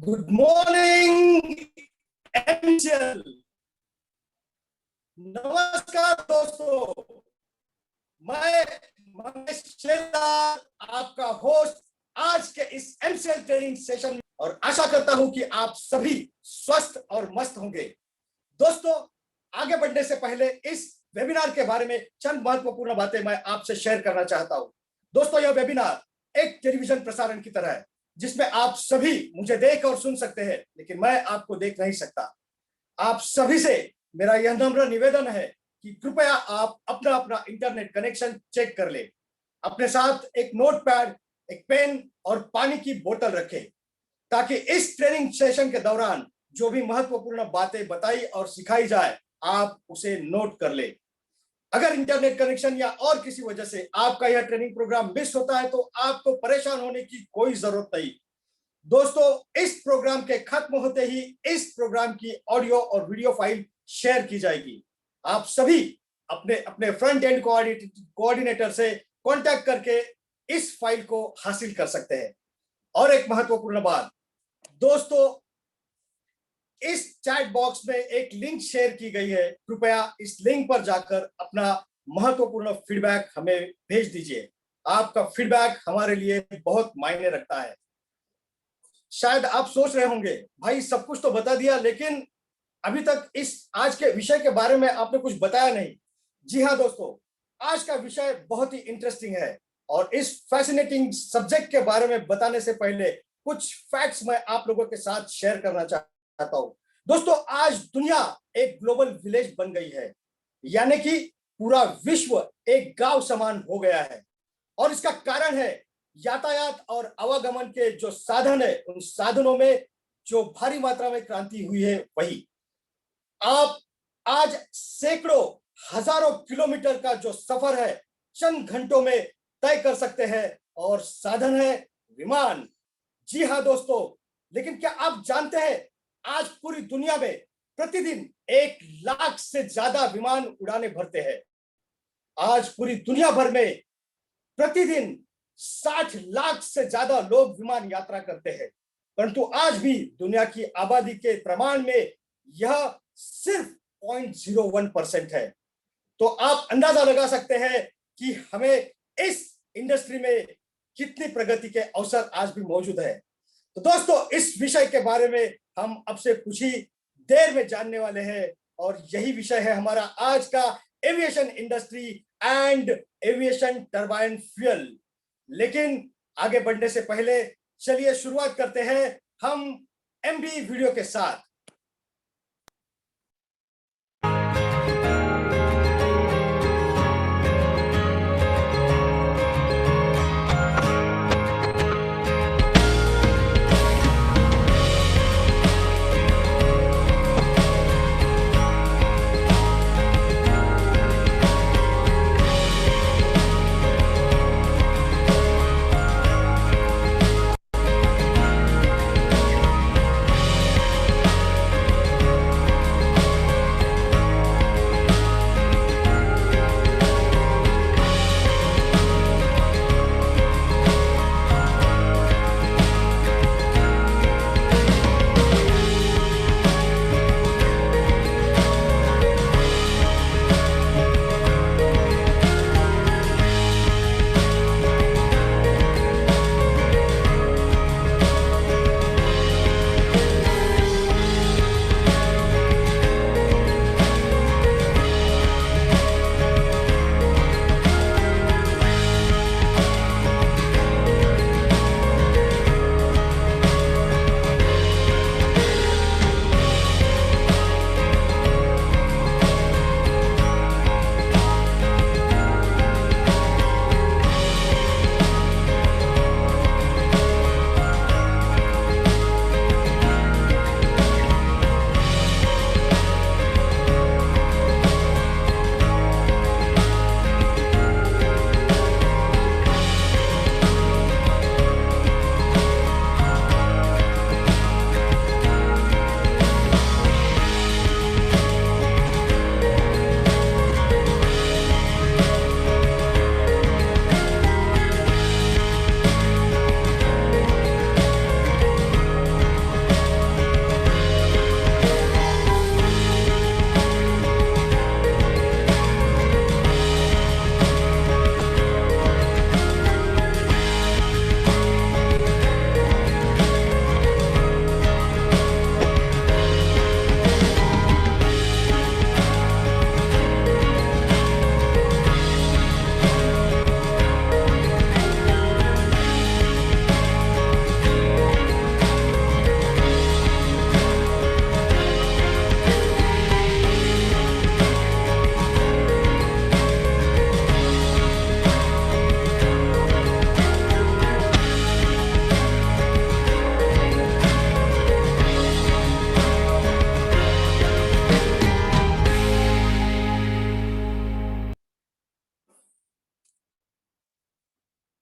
Good morning angel. नमस्कार दोस्तों, मैं मनीष शेरदार आपका होस्ट आज के इस एमसीएल ट्रेनिंग सेशन में, और आशा करता हूं कि आप सभी स्वस्थ और मस्त होंगे। दोस्तों, आगे बढ़ने से पहले इस वेबिनार के बारे में चंद महत्वपूर्ण बातें मैं आपसे शेयर करना चाहता हूं। दोस्तों, यह वेबिनार एक टेलीविजन प्रसारण की तरह है जिसमें आप सभी मुझे देख और सुन सकते हैं, लेकिन मैं आपको देख नहीं सकता। आप सभी से मेरा यह नम्र निवेदन है कि कृपया आप अपना अपना इंटरनेट कनेक्शन चेक कर ले। अपने साथ एक नोटपैड, एक पेन और पानी की बोतल रखें ताकि इस ट्रेनिंग सेशन के दौरान जो भी महत्वपूर्ण बातें बताई और सिखाई जाए आप उसे नोट कर ले। अगर इंटरनेट कनेक्शन या और किसी वजह से आपका यह ट्रेनिंग प्रोग्राम मिस होता है तो आपको परेशान होने की कोई जरूरत नहीं। दोस्तों, इस प्रोग्राम के खत्म होते ही इस प्रोग्राम की ऑडियो और वीडियो फाइल शेयर की जाएगी। आप सभी अपने अपने फ्रंट एंड कोऑर्डिनेटर से कांटेक्ट करके इस फाइल को हासिल कर सकते हैं। और एक महत्वपूर्ण बात दोस्तों, इस चैट बॉक्स में एक लिंक शेयर की गई है। कृपया इस लिंक पर जाकर अपना महत्वपूर्ण फीडबैक हमें भेज दीजिए। आपका फीडबैक हमारे लिए बहुत मायने रखता है। शायद आप सोच रहे होंगे, भाई सब कुछ तो बता दिया, लेकिन अभी तक इस आज के विषय के बारे में आपने कुछ बताया नहीं। जी हाँ दोस्तों, आज का विषय बहुत ही इंटरेस्टिंग है और इस फैसिनेटिंग सब्जेक्ट के बारे में बताने से पहले कुछ फैक्ट्स मैं आप लोगों के साथ शेयर करना चाहता हूं। दोस्तों, आज दुनिया एक ग्लोबल विलेज बन गई है, यानी कि पूरा विश्व एक गांव समान हो गया है। और इसका कारण है यातायात और आवागमन के जो साधन है, उन साधनों में जो भारी मात्रा में क्रांति हुई है वही। आप आज सैकड़ों हजारों किलोमीटर का जो सफर है चंद घंटों में तय कर सकते हैं, और साधन है विमान। जी हाँ दोस्तों, लेकिन क्या आप जानते हैं आज पूरी दुनिया में प्रतिदिन 1 लाख से ज्यादा विमान उड़ाने भरते हैं। आज पूरी दुनिया भर में प्रतिदिन 60 लाख से ज्यादा लोग विमान यात्रा करते हैं, परंतु आज भी दुनिया की आबादी के प्रमाण में यह सिर्फ 0.01% है। तो आप अंदाजा लगा सकते हैं कि हमें इस इंडस्ट्री में कितनी प्रगति के अवसर आज भी मौजूद है। तो दोस्तों, इस विषय के बारे में हम अब से कुछ ही देर में जानने वाले हैं, और यही विषय है हमारा आज का aviation industry and aviation turbine fuel. लेकिन आगे बढ़ने से पहले चलिए शुरुआत करते हैं हम एमबी वीडियो के साथ।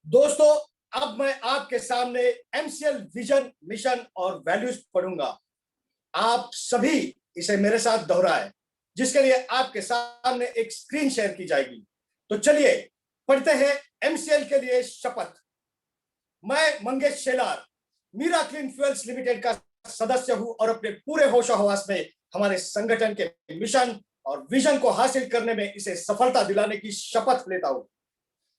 दोस्तों, अब मैं आपके सामने एमसीएल विजन, मिशन और वैल्यूज पढ़ूंगा। आप सभी इसे मेरे साथ दोहराएं, जिसके लिए आपके सामने एक स्क्रीन शेयर की जाएगी। तो चलिए पढ़ते हैं एमसीएल के लिए शपथ। मैं Mangesh Shelar Mira clean fuels limited का सदस्य हूं और अपने पूरे होशो हवास में हमारे संगठन के मिशन और विजन को हासिल करने में इसे सफलता दिलाने की शपथ लेता हूं।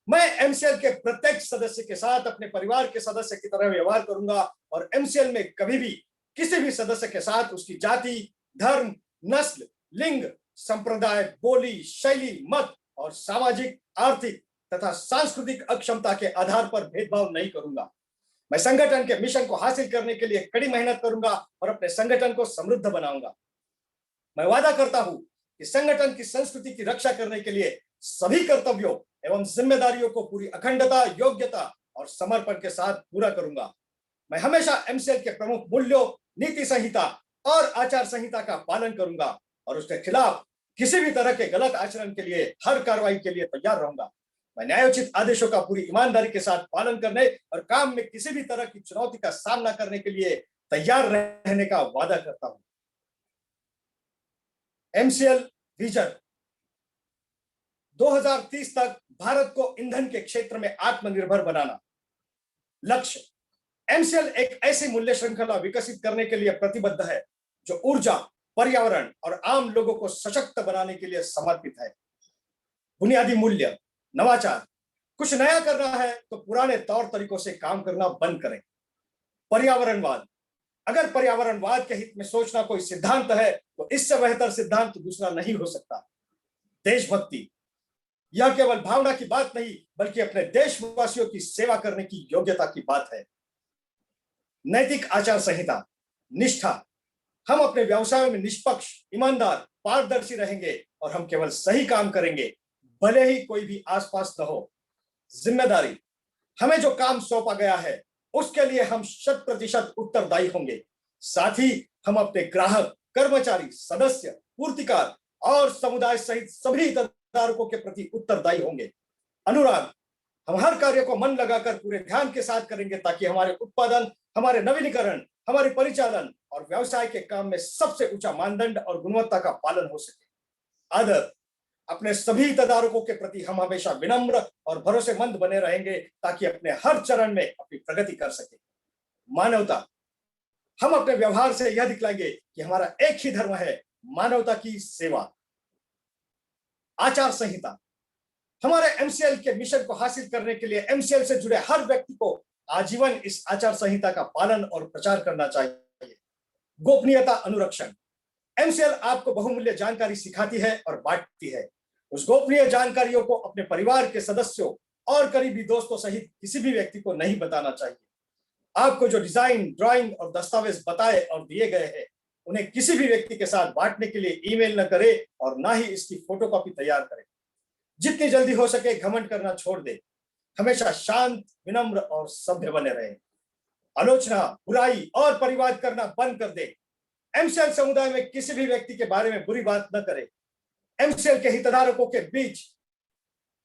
मैं एमसीएल के प्रत्येक सदस्य के साथ अपने परिवार के सदस्य की तरह व्यवहार करूंगा और एमसीएल में कभी भी किसी भी सदस्य के साथ उसकी जाति, धर्म, नस्ल, लिंग, संप्रदाय, बोली, शैली, मत और सामाजिक, आर्थिक तथा सांस्कृतिक अक्षमता के आधार पर भेदभाव नहीं करूंगा। मैं संगठन के मिशन को हासिल करने के लिए कड़ी मेहनत करूंगा और अपने संगठन को समृद्ध बनाऊंगा। मैं वादा करता हूं कि संगठन की संस्कृति की रक्षा करने के लिए सभी कर्तव्यों एवं जिम्मेदारियों को पूरी अखंडता, योग्यता और समर्पण के साथ पूरा करूंगा। मैं हमेशा एमसीएल के प्रमुख मूल्यों, नीति संहिता और आचार संहिता का पालन करूंगा और उसके खिलाफ किसी भी तरह के गलत आचरण के लिए हर कार्रवाई के लिए तैयार रहूंगा। मैं न्यायोचित आदेशों का पूरी ईमानदारी के साथ पालन करने और काम में किसी भी तरह की चुनौती का सामना करने के लिए तैयार रहने का वादा करता हूं। एमसीएल विजन 2030 तक भारत को ईंधन के क्षेत्र में आत्मनिर्भर बनाना। लक्ष्य, एमसीएल एक ऐसी मूल्य श्रृंखला विकसित करने के लिए प्रतिबद्ध है जो ऊर्जा, पर्यावरण और आम लोगों को सशक्त बनाने के लिए समर्पित है। बुनियादी मूल्य, नवाचार, कुछ नया करना है तो पुराने तौर तरीकों से काम करना बंद करें। पर्यावरणवाद, अगर पर्यावरणवाद के हित में सोचना कोई सिद्धांत है तो इससे बेहतर सिद्धांत दूसरा नहीं हो सकता। देशभक्ति, यह केवल भावना की बात नहीं बल्कि अपने देशवासियों की सेवा करने की योग्यता की बात है। नैतिक आचार संहिता, निष्ठा, हम अपने व्यवसाय में निष्पक्ष, ईमानदार, पारदर्शी रहेंगे और हम केवल सही काम करेंगे भले ही कोई भी आसपास न हो। जिम्मेदारी, हमें जो काम सौंपा गया है उसके लिए हम 100% उत्तरदायी होंगे। साथ ही हम अपने ग्राहक, कर्मचारी, सदस्य, पूर्तिकार और समुदाय सहित सभी हितधारकों के प्रति उत्तरदायी होंगे। अनुराग, हम हर कार्य को मन लगाकर पूरे ध्यान के साथ करेंगे ताकि हमारे उत्पादन, हमारे नवीनीकरण, हमारे परिचालन और व्यवसाय के काम में सबसे ऊंचा मानदंड और गुणवत्ता का पालन हो सके। आदर, अपने सभी हितधारकों के प्रति हम हमेशा विनम्र और भरोसेमंद बने रहेंगे ताकि अपने हर चरण में अपनी प्रगति कर सके। मानवता, हम अपने व्यवहार से यह दिखलाएंगे कि हमारा एक ही धर्म है, मानवता की सेवा। आचार संहिता, हमारे एमसीएल के मिशन को हासिल करने के लिए एमसीएल से जुड़े हर व्यक्ति को आजीवन इस आचार संहिता का पालन और प्रचार करना चाहिए। गोपनीयता अनुरक्षण, एमसीएल आपको बहुमूल्य जानकारी सिखाती है और बांटती है। उस गोपनीय जानकारियों को अपने परिवार के सदस्यों और करीबी दोस्तों सहित किसी भी व्यक्ति को नहीं बताना चाहिए। आपको जो डिजाइन, ड्राइंग और दस्तावेज बताए और दिए गए हैं उन्हें किसी भी व्यक्ति के साथ बांटने के लिए ईमेल न करें और ना ही इसकी फोटोकॉपी तैयार करें। जितनी जल्दी हो सके घमंड करना छोड़ दे। हमेशा शांत, विनम्र और सभ्य बने रहे। आलोचना, बुराई और परिवाद करना बंद कर दे। एमसीएल समुदाय में किसी भी व्यक्ति के बारे में बुरी बात न करे। एमसीएल के हितधारकों के बीच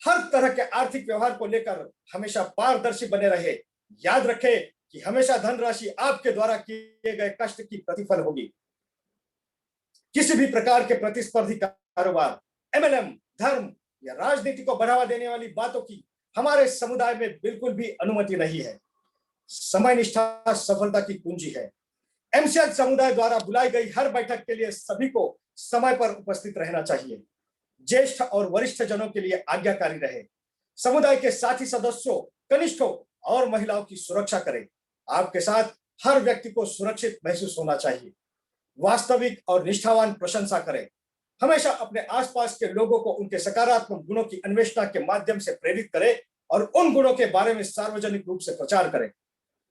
हर तरह के आर्थिक व्यवहार को लेकर हमेशा पारदर्शी बने रहे। याद रखें कि हमेशा धनराशि आपके द्वारा किए गए कष्ट की प्रतिफल होगी। किसी भी प्रकार के प्रतिस्पर्धी कारोबार, एमएलएम, धर्म या राजनीति को बढ़ावा देने वाली बातों की हमारे समुदाय में बिल्कुल भी अनुमति नहीं है। समय निष्ठा सफलता की कुंजी है। एमसीएल समुदाय द्वारा बुलाई गई हर बैठक के लिए सभी को समय पर उपस्थित रहना चाहिए। ज्येष्ठ और वरिष्ठ जनों के लिए आज्ञाकारी रहे। समुदाय के साथी सदस्यों, कनिष्ठों और महिलाओं की सुरक्षा करें। आपके साथ हर व्यक्ति को सुरक्षित महसूस होना चाहिए। वास्तविक और निष्ठावान प्रशंसा करें। हमेशा अपने आसपास के लोगों को उनके सकारात्मक गुणों की अन्वेषणा के माध्यम से प्रेरित करें और उन गुणों के बारे में सार्वजनिक रूप से प्रचार करें।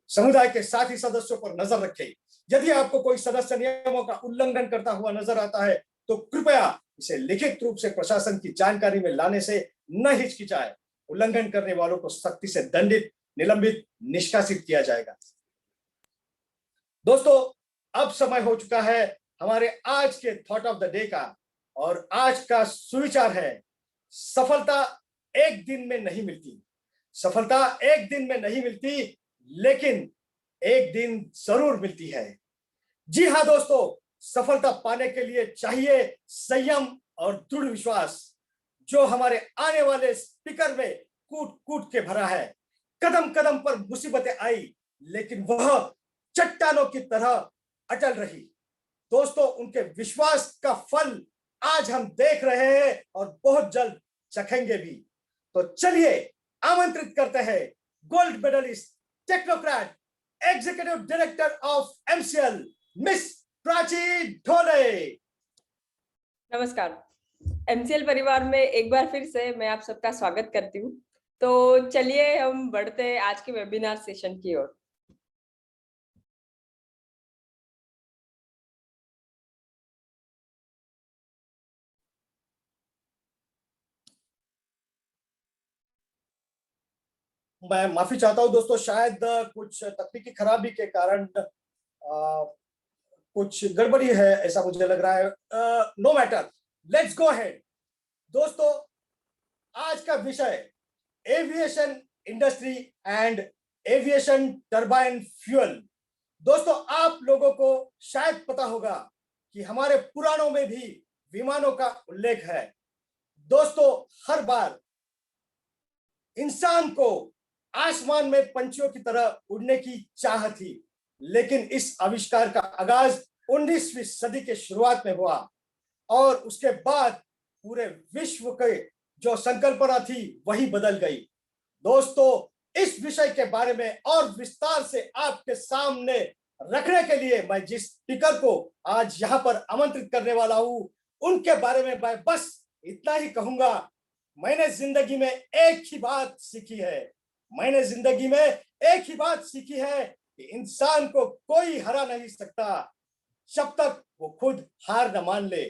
समुदाय के साथी सदस्यों पर नजर रखें। यदि आपको कोई सदस्य नियमों का उल्लंघन करता हुआ नजर आता है तो कृपया इसे लिखित रूप से प्रशासन की जानकारी में लाने से न हिचकिचाएं। उल्लंघन करने वालों को सख्ती से दंडित, निलंबित, निष्कासित किया जाएगा। दोस्तों, अब समय हो चुका है हमारे आज के थॉट ऑफ द डे का, और आज का सुविचार है, सफलता एक दिन में नहीं मिलती, सफलता एक दिन में नहीं मिलती, लेकिन एक दिन जरूर मिलती है। जी हाँ दोस्तों, सफलता पाने के लिए चाहिए संयम और दृढ़ विश्वास, जो हमारे आने वाले स्पीकर में कूट कूट के भरा है। कदम कदम पर मुसीबतें आई, लेकिन वह चट्टानों की तरह अटल रही। दोस्तों, उनके विश्वास का फल आज हम देख रहे हैं और बहुत जल्द चखेंगे भी। तो चलिए आमंत्रित करते हैं gold medallist, technocrat, executive director of MCL, miss Prachi Dhole. नमस्कार। एमसीएल परिवार में एक बार फिर से मैं आप सबका स्वागत करती हूँ। तो चलिए हम बढ़ते हैं आज के वेबिनार सेशन की ओर। मैं माफी चाहता हूं दोस्तों, शायद कुछ तकनीकी खराबी के कारण कुछ गड़बड़ी है, ऐसा मुझे लग रहा है। No matter, let's go ahead. दोस्तों, आज का विषय aviation industry and aviation turbine fuel. दोस्तों, आप लोगों को शायद पता होगा कि हमारे पुराणों में भी विमानों का उल्लेख है। दोस्तों, हर बार इंसान को आसमान में पंछियों की तरह उड़ने की चाह थी, लेकिन इस आविष्कार का आगाज 19वीं सदी के शुरुआत में हुआ और उसके बाद पूरे विश्व के जो संकल्पना थी वही बदल गई। दोस्तों, इस विषय के बारे में और विस्तार से आपके सामने रखने के लिए मैं जिस स्पीकर को आज यहाँ पर आमंत्रित करने वाला हूँ, उनके बारे में मैं बस इतना ही कहूंगा। मैंने जिंदगी में एक ही बात सीखी है, मैंने जिंदगी में एक ही बात सीखी है कि इंसान को कोई हरा नहीं सकता जब तक वो खुद हार न मान ले,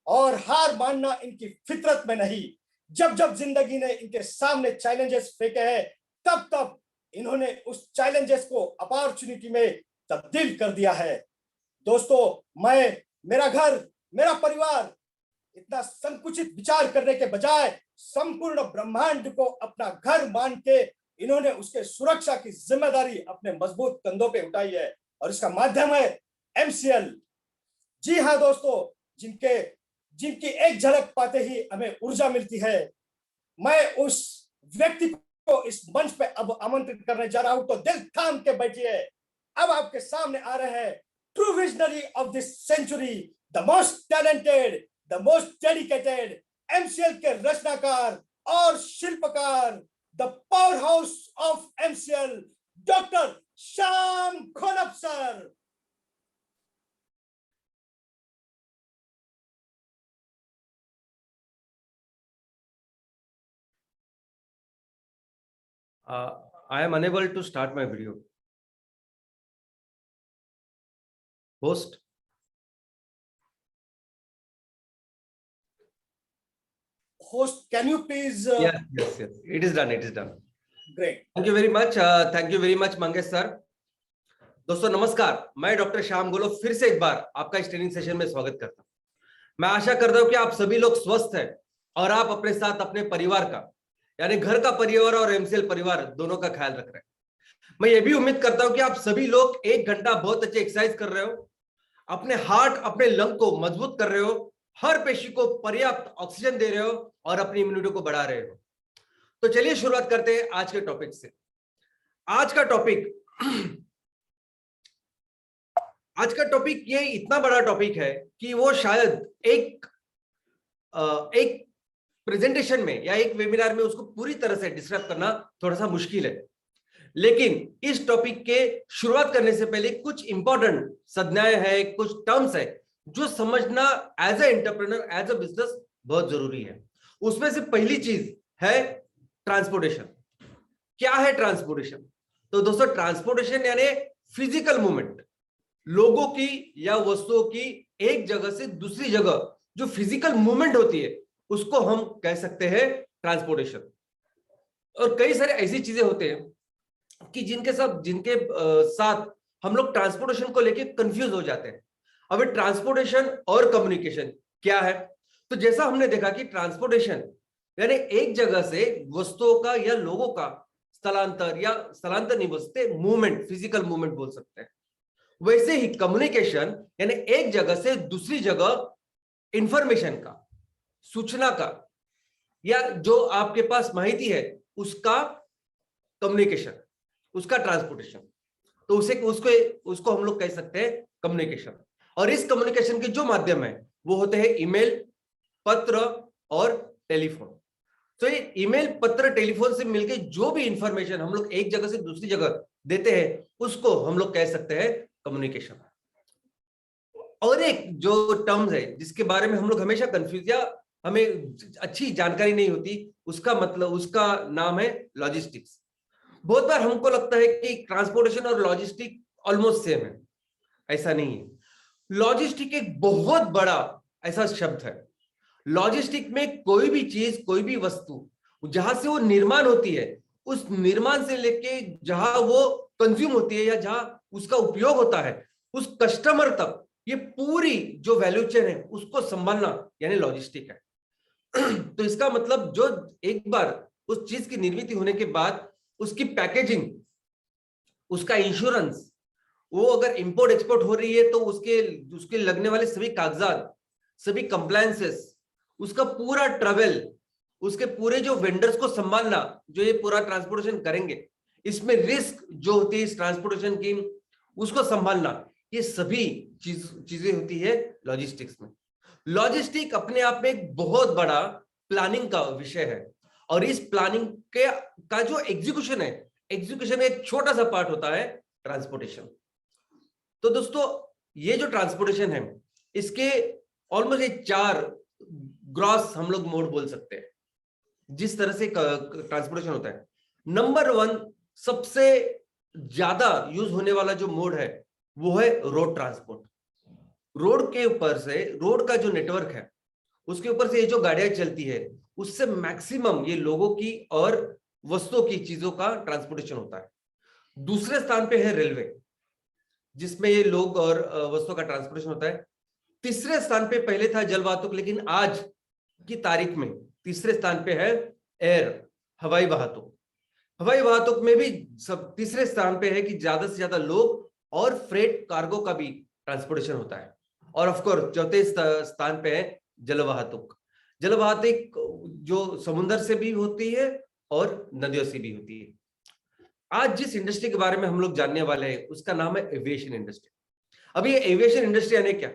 और हार मानना इनकी फितरत में नहीं। जब जब जिंदगी ने इनके सामने चैलेंजेस फेंके हैं, तब तब इन्होंने उस चैलेंजेस को अपॉर्चुनिटी में तब्दील कर दिया है। दोस्तों, मैं, मेरा घर, मेरा परिवार, इतना संकुचित विचार करने के बजाय संपूर्ण ब्रह्मांड को अपना घर मान के इन्होंने उसके सुरक्षा की जिम्मेदारी अपने मजबूत कंधों पे उठाई है, और इसका माध्यम है एमसीएल। जी हाँ दोस्तों, जिनकी एक झलक पाते ही हमें ऊर्जा मिलती है। मैं उस व्यक्ति को इस मंच पे अब आमंत्रित करने जा रहा हूं, तो दिल थाम के बैठिए। अब आपके सामने आ रहे हैं true visionary of this century, the most talented, the most dedicated MCL के रचनाकार और शिल्पकार, the power house of MCL, doctor Shyam Khonap sir. I am unable to start my video. Host. Host, can you please? Yes. It is done. Great. Thank you very much. Thank you very much, Mangesh sir. दोस्तों नमस्कार, मैं doctor Shyam गोलो फिर से एक बार आपका इस training session में स्वागत करता हूं। मैं आशा करता हूं कि आप सभी लोग स्वस्थ हैं और आप अपने साथ अपने परिवार का, यानी घर का परिवार और एमसीएल परिवार दोनों का ख्याल रख रहे हैं। मैं ये भी उम्मीद करता हूं कि आप सभी लोग 1 घंटा बहुत अच्छे एक्सरसाइज कर रहे हो, अपने हार्ट, अपने लंग को मजबूत कर रहे हो, हर पेशी को पर्याप्त ऑक्सीजन दे रहे हो और अपनी इम्यूनिटी को बढ़ा रहे हो। तो चलिए शुरुआत करते हैं आज के टॉपिक से। आज का टॉपिक ये इतना बड़ा टॉपिक है कि वो शायद एक प्रेजेंटेशन में या एक वेबिनार में उसको पूरी तरह से डिस्क्राइब करना थोड़ा सा मुश्किल है। लेकिन इस टॉपिक के शुरुआत करने से पहले कुछ इंपॉर्टेंट संज्ञाएं हैं, कुछ टर्म्स है जो समझना as a entrepreneur, as a business बहुत जरूरी है। उसमें से पहली चीज है ट्रांसपोर्टेशन। क्या है ट्रांसपोर्टेशन? तो दोस्तों, ट्रांसपोर्टेशन यानी फिजिकल मूवमेंट, लोगों की या वस्तुओं की एक जगह से दूसरी जगह जो फिजिकल मूवमेंट होती है उसको हम कह सकते हैं ट्रांसपोर्टेशन। और कई सारे ऐसी चीजें होते हैं कि जिनके साथ हम लोग ट्रांसपोर्टेशन को लेके कंफ्यूज हो जाते हैं। अब ट्रांसपोर्टेशन और कम्युनिकेशन क्या है? तो जैसा हमने देखा कि ट्रांसपोर्टेशन यानी एक जगह से वस्तुओं का या लोगों का स्थलांतर, या स्थलांतर नहीं बोल सकते, मूवमेंट, फिजिकल मूवमेंट बोल सकते हैं। वैसे ही कम्युनिकेशन यानी एक जगह से दूसरी जगह इंफॉर्मेशन का, सूचना का, या जो आपके पास माहिती है उसका कम्युनिकेशन, उसका ट्रांसपोर्टेशन, तो उसको हम लोग कह सकते हैं कम्युनिकेशन। और इस कम्युनिकेशन के जो माध्यम है वो होते हैं ईमेल, पत्र और टेलीफोन। तो ये ईमेल, पत्र, टेलीफोन से मिलके जो भी इंफॉर्मेशन हम लोग एक जगह से दूसरी जगह देते हैं उसको हम लोग कह सकते हैं कम्युनिकेशन। और एक जो टर्म्स है जिसके बारे में हम लोग हमेशा कंफ्यूज या हमें अच्छी जानकारी नहीं होती, उसका मतलब, उसका नाम है लॉजिस्टिक्स। बहुत बार हमको लगता है कि ट्रांसपोर्टेशन और लॉजिस्टिक ऑलमोस्ट सेम है, ऐसा नहीं है। लॉजिस्टिक एक बहुत बड़ा ऐसा शब्द है। लॉजिस्टिक में कोई भी चीज, कोई भी वस्तु जहां से वो निर्माण होती है, उस निर्माण से लेके जहां वो कंज्यूम होती है या जहां उसका उपयोग होता है, उस कस्टमर तक ये पूरी जो वैल्यू चेन है उसको संभालना यानी लॉजिस्टिक है। तो इसका मतलब जो एक बार उस चीज की निर्मित होने के बाद उसकी पैकेजिंग, उसका इंश्योरेंस, वो अगर इंपोर्ट एक्सपोर्ट हो रही है तो उसके लगने वाले सभी कागजात, सभी कंप्लायंसेस, उसका पूरा ट्रेवल, उसके पूरे जो वेंडर्स को संभालना, जो ये पूरा ट्रांसपोर्टेशन करेंगे, इसमें रिस्क जो होती है इस ट्रांसपोर्टेशन की, उसको संभालना, ये सभी चीजें होती है लॉजिस्टिक्स में। लॉजिस्टिक अपने आप में एक बहुत बड़ा प्लानिंग का विषय है, और इस प्लानिंग का जो एग्जीक्यूशन है, एग्जीक्यूशन में एक छोटा सा पार्ट होता है ट्रांसपोर्टेशन। तो दोस्तों, ये जो ट्रांसपोर्टेशन है इसके ऑलमोस्ट ये 4 ग्रॉस हम लोग मोड बोल सकते हैं जिस तरह से ट्रांसपोर्टेशन होता है। नंबर 1 सबसे ज्यादा यूज होने वाला जो मोड है वो है रोड ट्रांसपोर्ट। रोड के ऊपर से, रोड का जो नेटवर्क है उसके ऊपर से ये जो गाड़ियां चलती है उससे मैक्सिमम ये लोगों की और वस्तुओं की, चीजों का ट्रांसपोर्टेशन होता है। दूसरे स्थान पे है रेलवे, जिसमें ये लोग और वस्तुओं का ट्रांसपोर्टेशन होता है। तीसरे स्थान पे पहले था जल वाहतुक, लेकिन आज की तारीख में तीसरे स्थान पे है एयर, हवाई वाहतुक। हवाई वाहतुक में भी सब तीसरे स्थान पे है कि ज्यादा से ज्यादा लोग और फ्रेट कार्गो का भी ट्रांसपोर्टेशन होता है। और ऑफ कोर्स चौथे स्थान पे है जल वाहतुक। जल वाहतुक जो समुद्र से भी होती है और नदियों से भी होती है। आज जिस इंडस्ट्री के बारे में हम लोग जानने वाले हैं उसका नाम है एविएशन इंडस्ट्री। अब ये एविएशन इंडस्ट्री यानी क्या?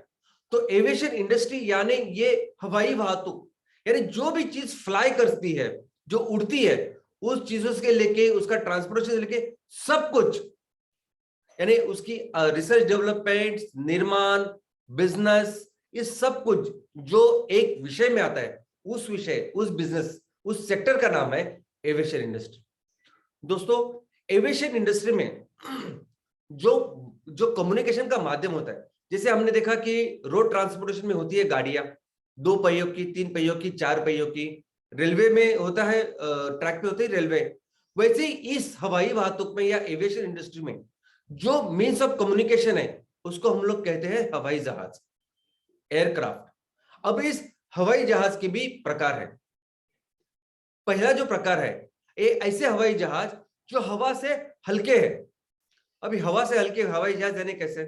तो एविएशन इंडस्ट्री यानी ये हवाई वाहतुक, यानी जो भी चीज फ्लाई करती है, जो उड़ती है, उस चीजों से लेके, उसका ट्रांसपोर्टेशन से लेके सब कुछ, यानी उसकी रिसर्च डेवलपमेंट, निर्माण, बिजनेस, ये सब कुछ जो एक विषय में आता है, उस विषय, उस बिजनेस, उस सेक्टर का नाम है एविएशन इंडस्ट्री। दोस्तों, एविएशन इंडस्ट्री में जो कम्युनिकेशन का माध्यम होता है, जैसे हमने देखा कि रोड ट्रांसपोर्टेशन में होती है गाड़ियां, 2 पहियों की, 3 पहियों की, 4 पहियों की। रेलवे में होता है, ट्रैक पे होती है रेलवे। वैसे ही इस हवाई वाहतुक में या एविएशन इंडस्ट्री में जो मीन्स ऑफ कम्युनिकेशन है उसको हम लोग कहते हैं हवाई जहाज, एयरक्राफ्ट। अब इस हवाई जहाज के भी प्रकार है। पहला जो प्रकार है, ऐसे हवाई जहाज जो हवा से हल्के हैं। अभी हवा से हल्के हवाई जहाज यानी कैसे?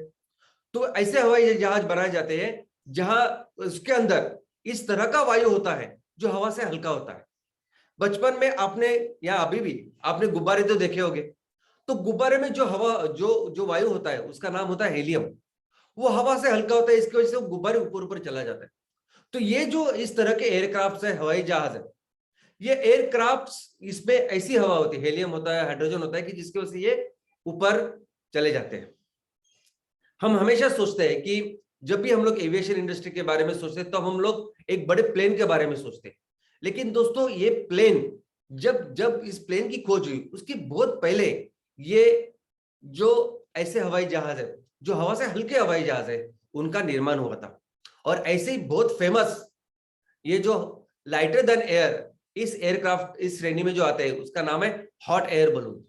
तो ऐसे हवाई जहाज बनाए जाते हैं जहां उसके अंदर इस तरह का वायु होता है जो हवा से हल्का होता है। बचपन में आपने या अभी भी आपने गुब्बारे तो देखे होंगे, तो गुब्बारे में जो हवा, जो वायु होता है उसका नाम होता है हीलियम। वो हवा से हल्का होता है, इसकी वजह से वो गुब्बारे ऊपर ऊपर चला जाता है। तो ये जो इस तरह के एयरक्राफ्ट है, हवाई जहाज है, ये एयरक्राफ्ट, इसमें ऐसी हवा होती है, हीलियम होता है, हाइड्रोजन होता है कि जिसकी वजह से ये ऊपर चले जाते हैं। हम हमेशा सोचते हैं कि जब भी हम लोग एविएशन इंडस्ट्री के बारे में सोचते हैं तो हम लोग एक बड़े प्लेन के बारे में सोचते हैं। लेकिन दोस्तों, ये प्लेन, जब इस प्लेन की खोज हुई उसकी बहुत पहले ये जो ऐसे हवाई जहाज है, जो हवा से हल्के हवाई जहाज है, उनका निर्माण हुआ था। और ऐसे ही बहुत फेमस ये जो लाइटर देन एयर, इस एयरक्राफ्ट, इस श्रेणी में जो आते हैं उसका नाम है हॉट एयर बलून।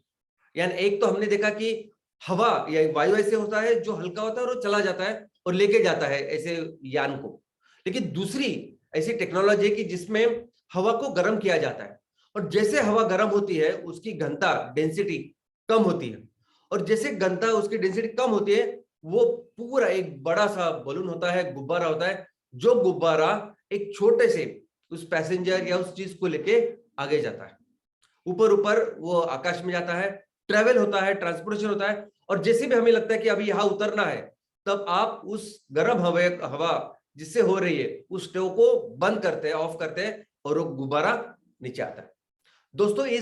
यानी एक तो हमने देखा कि हवा या वायु ऐसे होता है जो हल्का होता है और वो चला जाता है और लेके जाता है ऐसे यान को। लेकिन दूसरी ऐसी टेक्नोलॉजी है कि जिसमें हवा को गर्म किया जाता है और जैसे हवा गर्म होती है उसकी घनता डेंसिटी कम होती है, और जैसे घनता उसकी डेंसिटी कम होती है वो पूरा एक बड़ा सा बलून होता है, गुब्बारा होता है, जो गुब्बारा एक छोटे से उस पैसेंजर या उस चीज को लेके आगे जाता है, ऊपर ऊपर वो आकाश में जाता है, ट्रेवल होता है, ट्रांसपोर्टेशन होता है। और जैसे भी हमें लगता है कि अभी यहाँ उतरना है, तब आप उस गर्म हवा जिससे हो रही है उस स्टोव को बंद करते हैं, ऑफ करते हैं, और वो गुब्बारा नीचे आता है। दोस्तों ये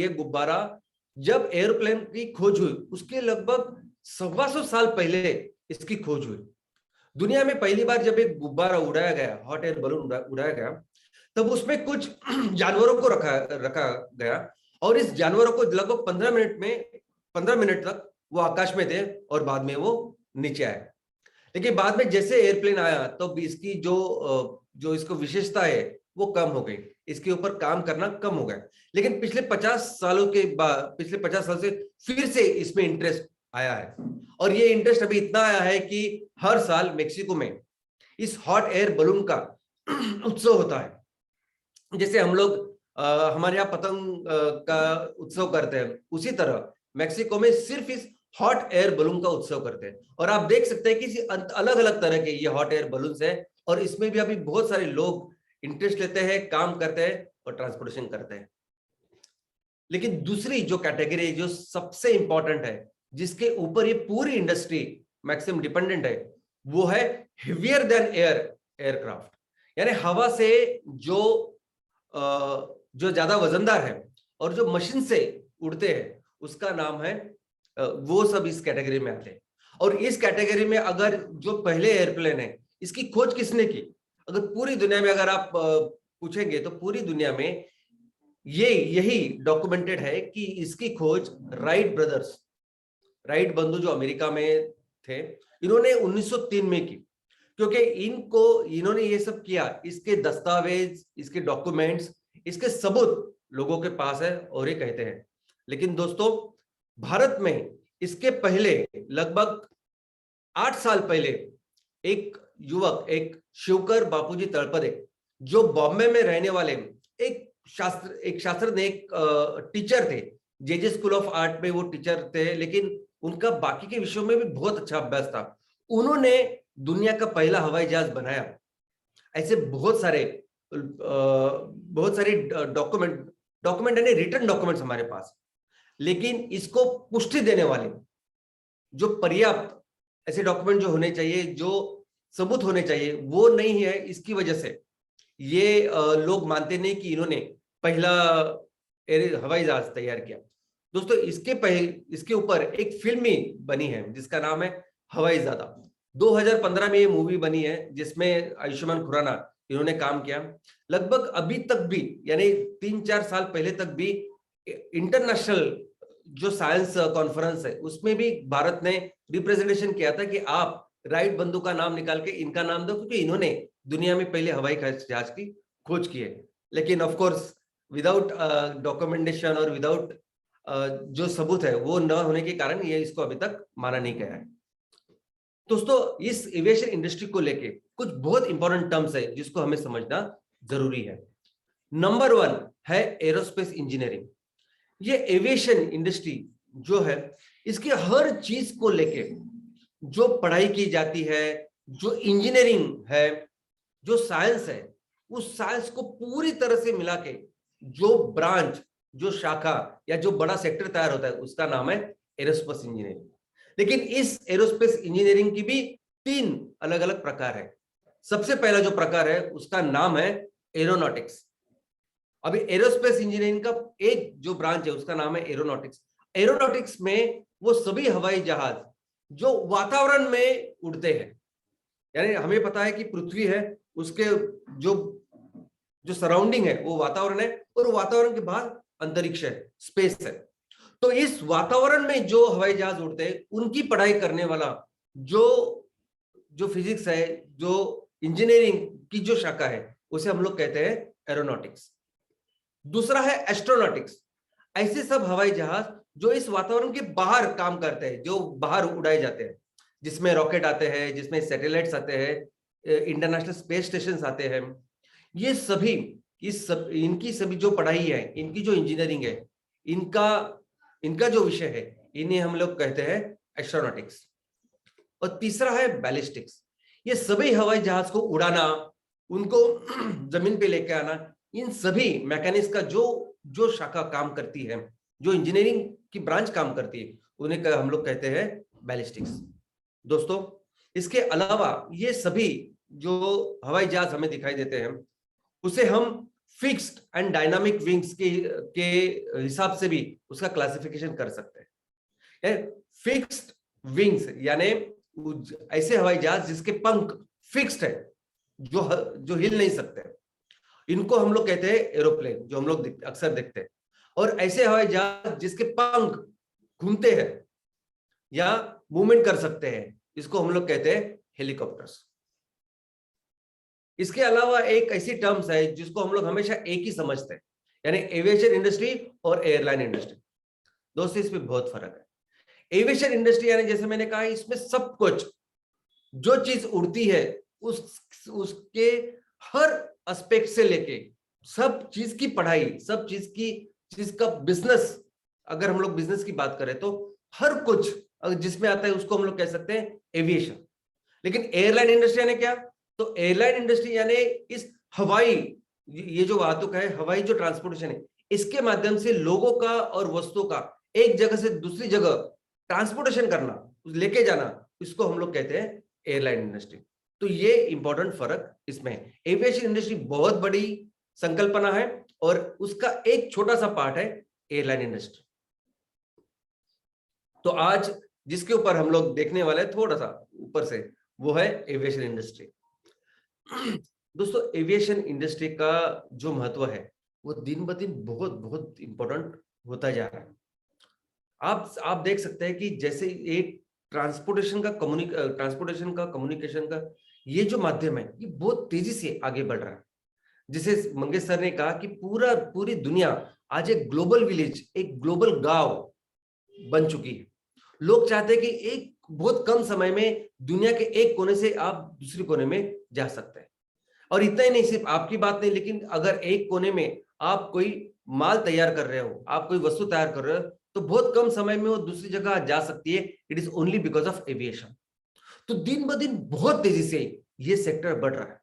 गुब्बारा जब एयरप्लेन की खोज हुई उसके लगभग 125 साल पहले इसकी खोज हुई। दुनिया में पहली बार जब एक गुब्बारा उड़ाया गया, हॉट एयर बलून उड़ाया गया, तब उसमें कुछ जानवरों को रखा गया, और इस जानवरों को लगभग 15 मिनट तक वो आकाश में थे और बाद में वो नीचे आए। लेकिन बाद में जैसे एयरप्लेन आया तो इसकी जो इसको विशेषता है वो कम हो गई, इसके ऊपर काम करना कम हो गया। लेकिन पिछले 50 साल से फिर से इसमें इंटरेस्ट आया है, और ये इंटरेस्ट अभी इतना आया है कि हर साल मेक्सिको में इस हॉट एयर बलून का उत्सव होता है। जैसे हम लोग हमारे यहाँ पतंग का उत्सव करते हैं, उसी तरह मेक्सिको में सिर्फ इस हॉट एयर बलून का उत्सव करते हैं। और आप देख सकते हैं कि अलग अलग तरह के ये हॉट एयर बलून्स हैं, और इसमें भी अभी बहुत सारे लोग इंटरेस्ट लेते हैं, काम करते हैं और ट्रांसपोर्टेशन करते हैं। लेकिन दूसरी जो कैटेगरी जो सबसे इंपॉर्टेंट है, जिसके ऊपर ये पूरी इंडस्ट्री मैक्सिमम डिपेंडेंट है, वो है हेवियर देन एयरक्राफ्ट, यानी हवा से जो ज्यादा वजनदार है और जो मशीन से उड़ते हैं, उसका नाम है, वो सब इस कैटेगरी में आते हैं। और इस कैटेगरी में अगर जो पहले एयरप्लेन है, इसकी खोज किसने की? अगर पूरी दुनिया में अगर आप पूछेंगे तो पूरी दुनिया में यही डॉक्यूमेंटेड है कि इसकी खोज राइट बंधु जो अमेरिका में थे, इन्होंने 1903 में की। क्योंकि इन्होंने ये सब किया, इसके दस्तावेज, इसके डॉक्यूमेंट्स, इसके सबूत लोगों के पास है और ये कहते हैं। लेकिन दोस्तों, भारत में इसके पहले लगभग 8 साल पहले एक युवक, एक शिवकर बापूजी तळपदे, जो बॉम्बे में रहने वाले एक शास्त्रज्ञ, एक टीचर थे, जेजे स्कूल ऑफ आर्ट में वो टीचर थे, लेकिन उनका बाकी के विषयों में भी बहुत अच्छा अभ्यास था। उन्होंने दुनिया का पहला हवाई जहाज बनाया। ऐसे बहुत सारे डॉक्यूमेंट यानी रिटन डॉक्यूमेंट्स हमारे पास, लेकिन इसको पुष्टि देने वाले जो पर्याप्त ऐसे डॉक्यूमेंट जो होने चाहिए, जो सबूत होने चाहिए, वो नहीं है। इसकी वजह से ये लोग मानते नहीं कि इन्होंने पहला हवाई जहाज तैयार किया। दोस्तों, इसके ऊपर एक फिल्म ही बनी है जिसका नाम है हवाईजादा। 2015 में ये मूवी बनी है जिसमें आयुष्मान खुराना इन्होंने काम किया। लगभग अभी तक भी, यानी 3-4 साल पहले तक भी, इंटरनेशनल जो साइंस कॉन्फ्रेंस है उसमें भी भारत ने रिप्रेजेंटेशन किया था कि आप राइट बंधु का नाम निकाल के इनका नाम दो, क्योंकि इन्होंने दुनिया में पहले हवाई जहाज की खोज की है। लेकिन ऑफ कोर्स विदाउट डॉक्यूमेंटेशन और विदाउट जो सबूत है वो न होने के कारण ये इसको अभी तक माना नहीं गया है। दोस्तों, इस एविएशन इंडस्ट्री को लेके कुछ बहुत इंपॉर्टेंट टर्म्स है जिसको हमें समझना जरूरी है। नंबर 1 है एरोस्पेस इंजीनियरिंग। ये एविएशन इंडस्ट्री जो है, इसकी हर चीज को लेके जो पढ़ाई की जाती है, जो इंजीनियरिंग है, जो साइंस है, उस साइंस को पूरी तरह से मिला के जो ब्रांच, जो शाखा या जो बड़ा सेक्टर तैयार होता है, उसका नाम है एरोस्पेस इंजीनियरिंग। लेकिन इस एरोस्पेस इंजीनियरिंग की भी 3 अलग अलग प्रकार है। सबसे पहला जो प्रकार है उसका नाम है एरोनॉटिक्स। अभी एरोस्पेस इंजीनियरिंग का एक जो ब्रांच है उसका नाम है एरोनॉटिक्स। एरोनॉटिक्स में वो सभी हवाई जहाज जो वातावरण में उड़ते हैं, यानी हमें पता है कि पृथ्वी है, उसके जो सराउंडिंग है वो वातावरण है, और वातावरण के बाहर अंतरिक्ष है, स्पेस है। तो इस वातावरण में जो हवाई जहाज उड़ते हैं उनकी पढ़ाई करने वाला जो फिजिक्स है, जो इंजीनियरिंग की जो शाखा है, उसे हम लोग कहते हैं एरोनॉटिक्स। दूसरा है एस्ट्रोनॉटिक्स। ऐसे सब हवाई जहाज जो इस वातावरण के बाहर काम करते हैं, जो बाहर उड़ाए जाते हैं, जिसमें रॉकेट आते हैं, जिसमें सैटेलाइट्स आते हैं, इंटरनेशनल स्पेस स्टेशन आते हैं, ये सभी इनकी सभी जो पढ़ाई है, इनकी जो इंजीनियरिंग है, इनका जो विषय है, इन्हें हम लोग कहते हैं एस्ट्रोनॉटिक्स। और तीसरा है बैलिस्टिक्स। ये सभी हवाई जहाज को उड़ाना, उनको जमीन पे लेके आना, इन सभी मैकेनिक्स का जो शाखा काम करती है, जो इंजीनियरिंग की ब्रांच काम करती है, उन्हें हम लोग कहते हैं बैलिस्टिक्स। दोस्तों, इसके अलावा ये सभी जो हवाई जहाज हमें दिखाई देते हैं, उसे हम फिक्स्ड एंड डायनामिक विंग्स के हिसाब से भी उसका क्लासिफिकेशन कर सकते हैं। फिक्स्ड विंग्स यानी ऐसे हवाई जहाज जिसके पंख फिक्स्ड है, जो हिल नहीं सकते, इनको हम लोग कहते हैं एरोप्लेन, जो हम लोग अक्सर देखते हैं। और ऐसे हवाई जहाज जिसके पंख घूमते हैं या मूवमेंट कर सकते हैं, इसको हम लोग कहते हैं हेलीकॉप्टर्स। इसके अलावा एक ऐसी टर्म्स है जिसको हम लोग हमेशा एक ही समझते हैं, यानी एविएशन इंडस्ट्री और एयरलाइन इंडस्ट्री। दोस्तों, इसमें बहुत फर्क है। एविएशन इंडस्ट्री यानी जैसे मैंने कहा, इसमें सब कुछ, जो चीज उड़ती है उसके हर एस्पेक्ट से लेके सब चीज की पढ़ाई, सब चीज का बिजनेस, अगर हम लोग बिजनेस की बात करें तो हर कुछ जिसमें आता है उसको हम लोग कह सकते हैं एविएशन। लेकिन एयरलाइन इंडस्ट्री यानी क्या? तो एयरलाइन इंडस्ट्री यानी इस हवाई, ये जो वाहतुक है, हवाई जो ट्रांसपोर्टेशन है, इसके माध्यम से लोगों का और वस्तुओं का एक जगह से दूसरी जगह ट्रांसपोर्टेशन करना, लेके जाना, इसको हम लोग कहते हैं एयरलाइन इंडस्ट्री। तो ये इंपॉर्टेंट फर्क इसमें है। एविएशन इंडस्ट्री बहुत बड़ी संकल्पना है और उसका एक छोटा सा पार्ट है एयरलाइन इंडस्ट्री। तो आज जिसके ऊपर हम लोग देखने वाले हैं थोड़ा सा ऊपर से, वो है एविएशन इंडस्ट्री। दोस्तों, एविएशन इंडस्ट्री का जो महत्व है वो दिन ब दिन बहुत बहुत इंपॉर्टेंट होता जा रहा है। आप देख सकते हैं कि जैसे एक ट्रांसपोर्टेशन का कम्युनिकेशन का ये जो माध्यम है, ये बहुत तेजी से आगे बढ़ रहा है। जिसे मंगेश सर ने कहा कि पूरी दुनिया आज एक ग्लोबल विलेज, एक ग्लोबल गांव बन चुकी है। लोग चाहते हैं कि एक बहुत कम समय में दुनिया के एक कोने से आप दूसरे कोने में जा सकते हैं। और इतना ही नहीं, सिर्फ आपकी बात नहीं, लेकिन अगर एक कोने में आप कोई माल तैयार कर रहे हो, आप कोई वस्तु तैयार कर रहे हो, तो बहुत कम समय में वो दूसरी जगह जा सकती है। It is only because of aviation. तो दिन ब दिन बहुत तेजी से ये सेक्टर बढ़ रहा है।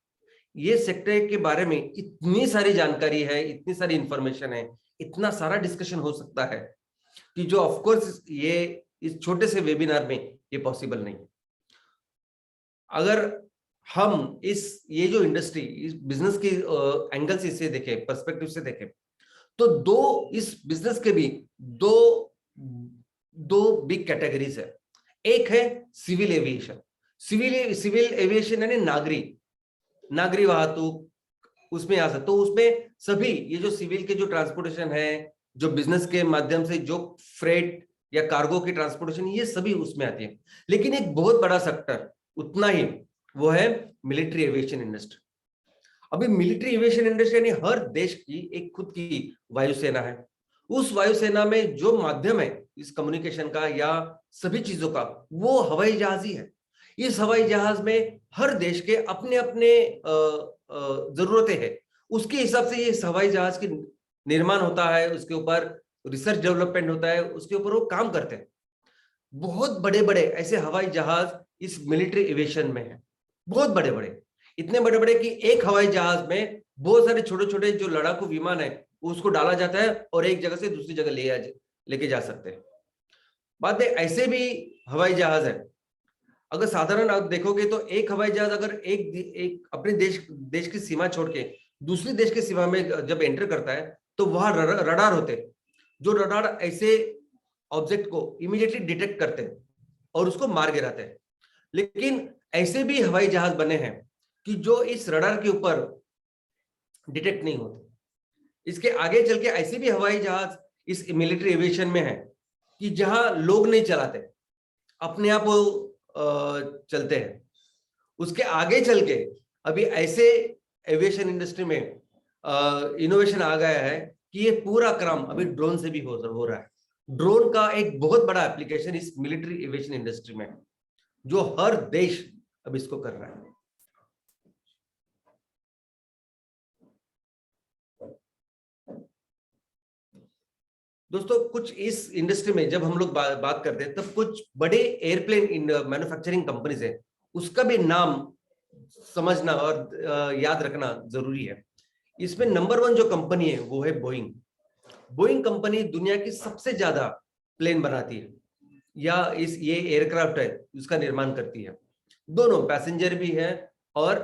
ये सेक्टर के बारे में इतनी सारी जानकारी है, इतनी सारी इंफॉर्मेशन है, इतना सारा डिस्कशन हो सकता है कि जो ऑफ कोर्स ये इस छोटे से वेबिनार में ये पॉसिबल नहीं। अगर हम ये जो इंडस्ट्री, इस बिजनेस के एंगल से इसे देखें, पर्सपेक्टिव से देखें, तो इस बिजनेस के भी दो बिग कैटेगरीज है। एक है सिविल एविएशन। सिविल एविएशन यानी नागरी वाहतुक, उसमें आ सकते। तो उसमें सभी ये जो सिविल के जो ट्रांसपोर्टेशन है, जो बिजनेस के माध्यम से जो फ्रेट या कार्गो की ट्रांसपोर्टेशन, ये सभी उसमें आती है। लेकिन एक बहुत बड़ा सेक्टर उतना ही, वो है मिलिट्री एविएशन इंडस्ट्री। अभी मिलिट्री एविएशन इंडस्ट्री यानी हर देश की एक खुद की वायुसेना है। उस वायुसेना में जो माध्यम है इस कम्युनिकेशन का या सभी चीजों का, वो हवाई जहाज ही है। इस हवाई जहाज में हर देश के अपने अपने जरूरतें हैं। उसके हिसाब से ये हवाई जहाज की निर्माण होता है, उसके ऊपर रिसर्च डेवलपमेंट होता है, उसके ऊपर वो काम करते हैं। बहुत बड़े बड़े ऐसे हवाई जहाज इस मिलिट्री एविएशन में है, बहुत बड़े बड़े, इतने बड़े बड़े कि एक हवाई जहाज में बहुत सारे छोटे छोटे जो लड़ाकू विमान है उसको डाला जाता है और एक जगह से दूसरी जगह लेके जा सकते हैं। बात है, ऐसे भी हवाई जहाज है। अगर साधारण आप देखोगे तो एक हवाई जहाज अगर एक अपने देश की सीमा छोड़ के दूसरी देश की सीमा में जब एंटर करता है, तो वहां रडार होते हैं, जो रडार ऐसे ऑब्जेक्ट को इमीडिएटली डिटेक्ट करते हैं और उसको मार गिराते हैं। लेकिन ऐसे भी हवाई जहाज बने हैं कि जो इस रडार के ऊपर डिटेक्ट नहीं होते। इसके आगे चल के ऐसे भी हवाई जहाज इस मिलिट्री एविएशन में है कि जहां लोग नहीं चलाते, अपने आप चलते हैं। उसके आगे चल के अभी ऐसे एविएशन इंडस्ट्री में इनोवेशन आ गया है कि ये पूरा काम अभी ड्रोन से भी हो रहा है। ड्रोन का एक बहुत बड़ा एप्लीकेशन इस मिलिट्री एविएशन इंडस्ट्री में, जो हर देश अब इसको कर रहा है। दोस्तों कुछ इस इंडस्ट्री में जब हम लोग बात करते हैं तब कुछ बड़े एयरप्लेन मैन्युफैक्चरिंग कंपनीज है, उसका भी नाम समझना और याद रखना जरूरी है। इसमें नंबर 1 जो कंपनी है वो है बोइंग। बोइंग कंपनी दुनिया की सबसे ज्यादा प्लेन बनाती है, या ये एयरक्राफ्ट है उसका निर्माण करती है। दोनों पैसेंजर भी है और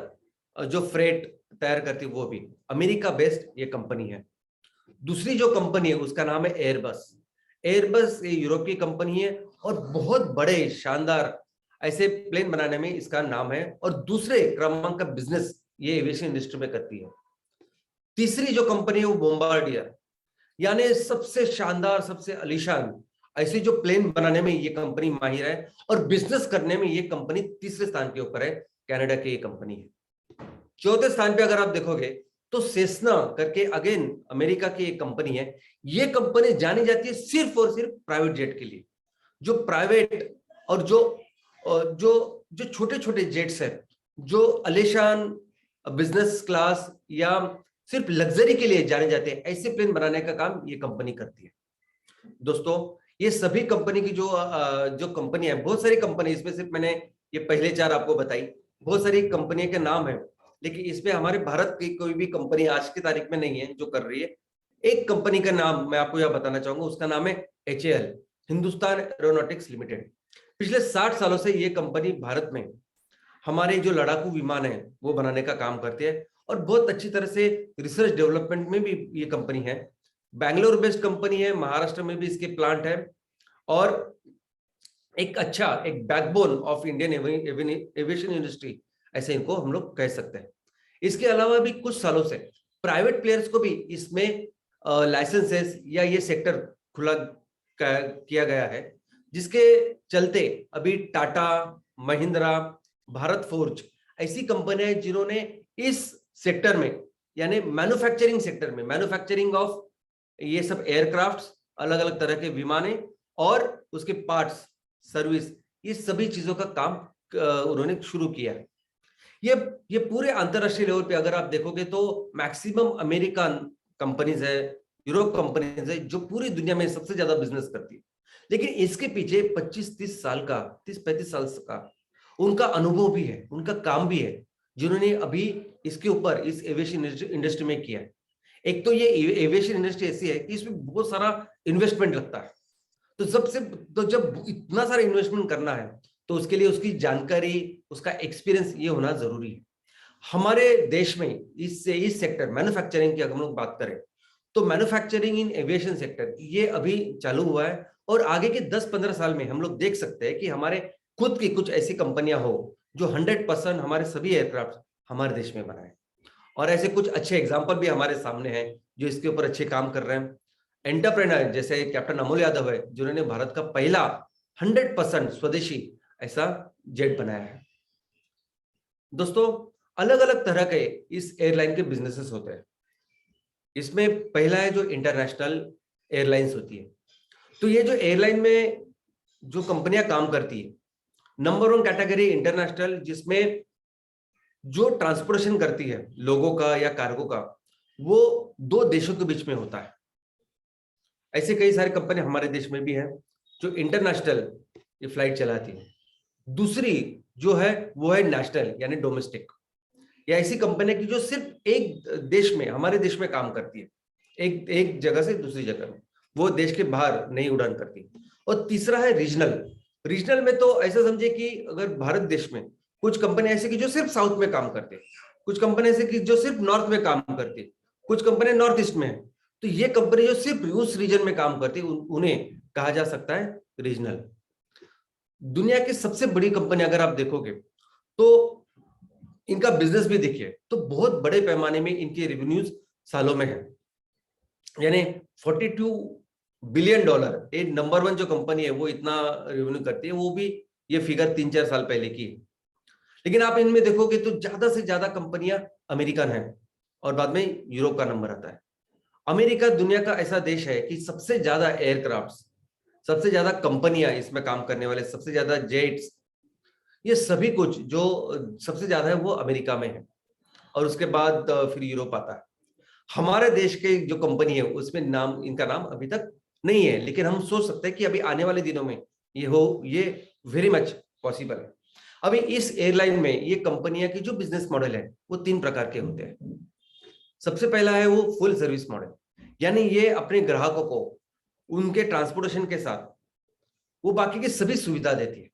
जो फ्रेट तैयार करती है वो भी। अमेरिका बेस्ड ये कंपनी है। दूसरी जो कंपनी है उसका नाम है एयरबस। एयरबस ये यूरोप की कंपनी है और बहुत बड़े शानदार ऐसे प्लेन बनाने में इसका नाम है, और दूसरे क्रमांक का बिजनेस ये एविएशन इंडस्ट्री में करती है। तीसरी जो कंपनी है वो बोम्बार्डियर, यानी सबसे शानदार सबसे आलीशान ऐसे जो प्लेन बनाने में ये कंपनी माहिर है, और बिजनेस करने में ये कंपनी तीसरे स्थान के ऊपर है। कनाडा की ये कंपनी है। चौथे स्थान पे अगर आप देखोगे तो सेस्ना करके अगेन अमेरिका की एक कंपनी है। ये कंपनी जानी जाती है सिर्फ और सिर्फ प्राइवेट जेट के लिए। जो प्राइवेट और जो छोटे छोटे जेट्स है, जो आलीशान बिजनेस क्लास या सिर्फ लग्जरी के लिए जाने जाते हैं, ऐसे प्लेन बनाने का काम ये कंपनी करती है। दोस्तों ये सभी कंपनी की जो कंपनी है, बहुत सारी कंपनी, इसमें सिर्फ मैंने ये पहले 4 आपको बताई, बहुत सारी कंपनी के नाम है, लेकिन इसमें हमारे भारत की कोई भी कंपनी आज की तारीख में नहीं है जो कर रही है। एक कंपनी का नाम मैं आपको यह बताना चाहूंगा, उसका नाम है HAL, हिंदुस्तान एरोनॉटिक्स लिमिटेड। पिछले 60 सालों से ये कंपनी भारत में हमारे जो लड़ाकू विमान है वो बनाने का काम करती है, और बहुत अच्छी तरह से रिसर्च डेवलपमेंट में भी ये कंपनी है। बैंगलोर बेस्ड कंपनी है, महाराष्ट्र में भी इसके प्लांट है, और एक backbone of Indian aviation industry ऐसे इनको हम लोग कह सकते हैं। इसके अलावा भी कुछ सालों से प्राइवेट प्लेयर्स को भी इसमें लाइसेंसेस या ये सेक्टर खुला किया गया है, जिसके चलते अभी टाटा, महिंद्रा, भारत फोर्ज ऐसी कंपनियां हैं जिन्होंने इस सेक्टर में, यानी मैन्युफैक्चरिंग सेक्टर में, मैन्युफैक्चरिंग ऑफ ये सब एयरक्राफ्ट्स, अलग अलग तरह के विमाने और उसके पार्ट्स, सर्विस, ये सभी चीजों का काम उन्होंने शुरू किया है। ये पूरे अंतरराष्ट्रीय लेवल पे अगर आप देखोगे तो मैक्सिमम अमेरिकन कंपनीज है, यूरोप कंपनीज है जो पूरी दुनिया में सबसे ज्यादा बिजनेस करती है। लेकिन इसके पीछे 25-30 साल का, 30-35 साल का उनका अनुभव भी है, उनका काम भी है, जिन्होंने अभी इसके ऊपर इस एविएशन इंडस्ट्री में किया है। एक तो ये एविएशन इंडस्ट्री ऐसी है कि इसमें बहुत सारा इन्वेस्टमेंट लगता है, तो जब इतना सारा इन्वेस्टमेंट करना है तो उसके लिए उसकी जानकारी, उसका एक्सपीरियंस ये होना जरूरी है। हमारे देश में इस सेक्टर मैन्युफैक्चरिंग की अगर हम लोग बात करें तो मैन्युफैक्चरिंग इन एविएशन सेक्टर ये अभी चालू हुआ है, और आगे के 10-15 साल में हम लोग देख सकते हैं कि हमारे खुद की कुछ ऐसी कंपनियां हो जो 100% हमारे सभी एयरक्राफ्ट हमारे देश में बनाए। और ऐसे कुछ अच्छे एग्जाम्पल भी हमारे सामने हैं जो इसके ऊपर अच्छे काम कर रहे हैं। एंटरप्रेन्योर जैसे कैप्टन अमोल यादव है, जिन्होंने भारत का पहला 100% स्वदेशी ऐसा जेट बनाया है। दोस्तों अलग अलग तरह के इस एयरलाइन के बिजनेसेस होते हैं। इसमें पहला है जो इंटरनेशनल एयरलाइंस होती है। तो ये जो एयरलाइन में जो कंपनियां काम करती है, नंबर 1 कैटेगरी इंटरनेशनल, जिसमें जो ट्रांसपोर्टेशन करती है लोगों का या कार्गो का, वो 2 देशों के बीच में होता है। ऐसे कई सारी कंपनी हमारे देश में भी है जो इंटरनेशनल ये फ्लाइट चलाती है। दूसरी जो है वो है नेशनल यानी डोमेस्टिक, या ऐसी कंपनी की जो सिर्फ एक देश में, हमारे देश में काम करती है, एक जगह से दूसरी जगह में, वो देश के बाहर नहीं उड़ान करती। और तीसरा है रीजनल में तो ऐसा समझे कि अगर भारत देश में कुछ कंपनी ऐसी की जो सिर्फ साउथ में काम करते हैं, कुछ कंपनी ऐसी की जो सिर्फ नॉर्थ में काम करती है, कुछ कंपनी नॉर्थ ईस्ट में है, तो ये कंपनी जो सिर्फ उस रीजन में काम करती है उन्हें कहा जा सकता है रीजनल। दुनिया की सबसे बड़ी कंपनी अगर आप देखोगे तो इनका बिजनेस भी देखिए तो बहुत बड़े पैमाने में इनके रेवेन्यूज सालों में है, यानी $42 बिलियन। ये नंबर 1 जो कंपनी है वो इतना रेवेन्यू करती है, वो भी ये फिगर 3-4 साल पहले की है। लेकिन आप इनमें देखोगे तो ज्यादा से ज्यादा कंपनियां अमेरिकन है और बाद में यूरोप का नंबर आता है। अमेरिका दुनिया का ऐसा देश है कि सबसे ज्यादा एयरक्राफ्ट, सबसे ज्यादा कंपनियां इसमें काम करने वाले, सबसे ज्यादा जेट्स, ये सभी कुछ जो सबसे ज्यादा है वो अमेरिका में है, और उसके बाद फिर यूरोप आता है। हमारे देश के जो कंपनी है उसमें इनका नाम अभी तक नहीं है, लेकिन हम सोच सकते हैं कि अभी आने वाले दिनों में ये वेरी मच पॉसिबल है। अभी इस एयरलाइन में ये कंपनियां की जो बिजनेस मॉडल है वो 3 प्रकार के होते हैं। सबसे पहला है वो फुल सर्विस मॉडल, यानी ये अपने ग्राहकों को उनके ट्रांसपोर्टेशन के साथ वो बाकी की सभी सुविधा देती है।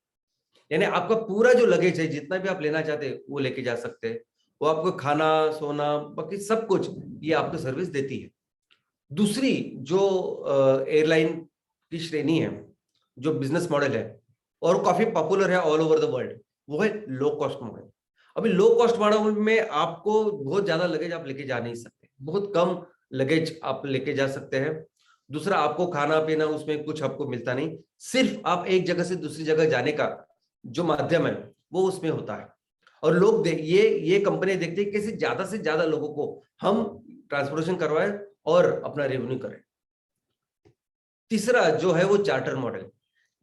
यानी आपका पूरा जो लगेज है, जितना भी आप लेना चाहते हैं वो लेके जा सकते हैं, वो आपको खाना सोना बाकी सब कुछ ये आपको सर्विस देती है। दूसरी जो एयरलाइन की श्रेणी है, जो बिजनेस मॉडल है और काफी पॉपुलर है ऑल ओवर द वर्ल्ड, वो है लो कॉस्ट मॉडल। अभी लो कॉस्ट मॉडल में आपको बहुत ज्यादा लगेज आप लेके जा नहीं सकते, बहुत कम लगेज आप लेके जा सकते हैं। दूसरा, आपको खाना पीना उसमें कुछ आपको मिलता नहीं, सिर्फ आप एक जगह से दूसरी जगह जाने का जो माध्यम है वो उसमें होता है। और लोग ये कंपनी देखते हैं कैसे ज्यादा से ज्यादा लोगों को हम ट्रांसपोर्टेशन करवाएं और अपना रेवेन्यू करें। तीसरा जो है वो चार्टर मॉडल,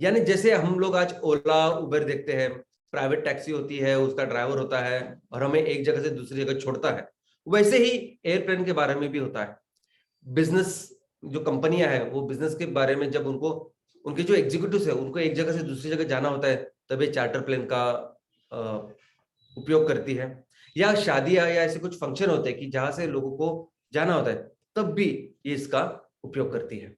यानी जैसे हम लोग आज ओला उबर देखते हैं, प्राइवेट टैक्सी होती है, उसका ड्राइवर होता है और हमें एक जगह से दूसरी जगह छोड़ता है, वैसे ही एयरप्लेन के बारे में भी होता है। बिजनेस जो कंपनियां हैं वो बिजनेस के बारे में जब उनको उनके जो एग्जीक्यूटिव्स है उनको एक जगह से दूसरी जगह जाना होता है, तब ये चार्टर प्लेन का उपयोग करती है। या शादियां या ऐसे कुछ फंक्शन होते हैं कि जहां से लोगों को जाना होता है, तब भी ये इसका उपयोग करती है।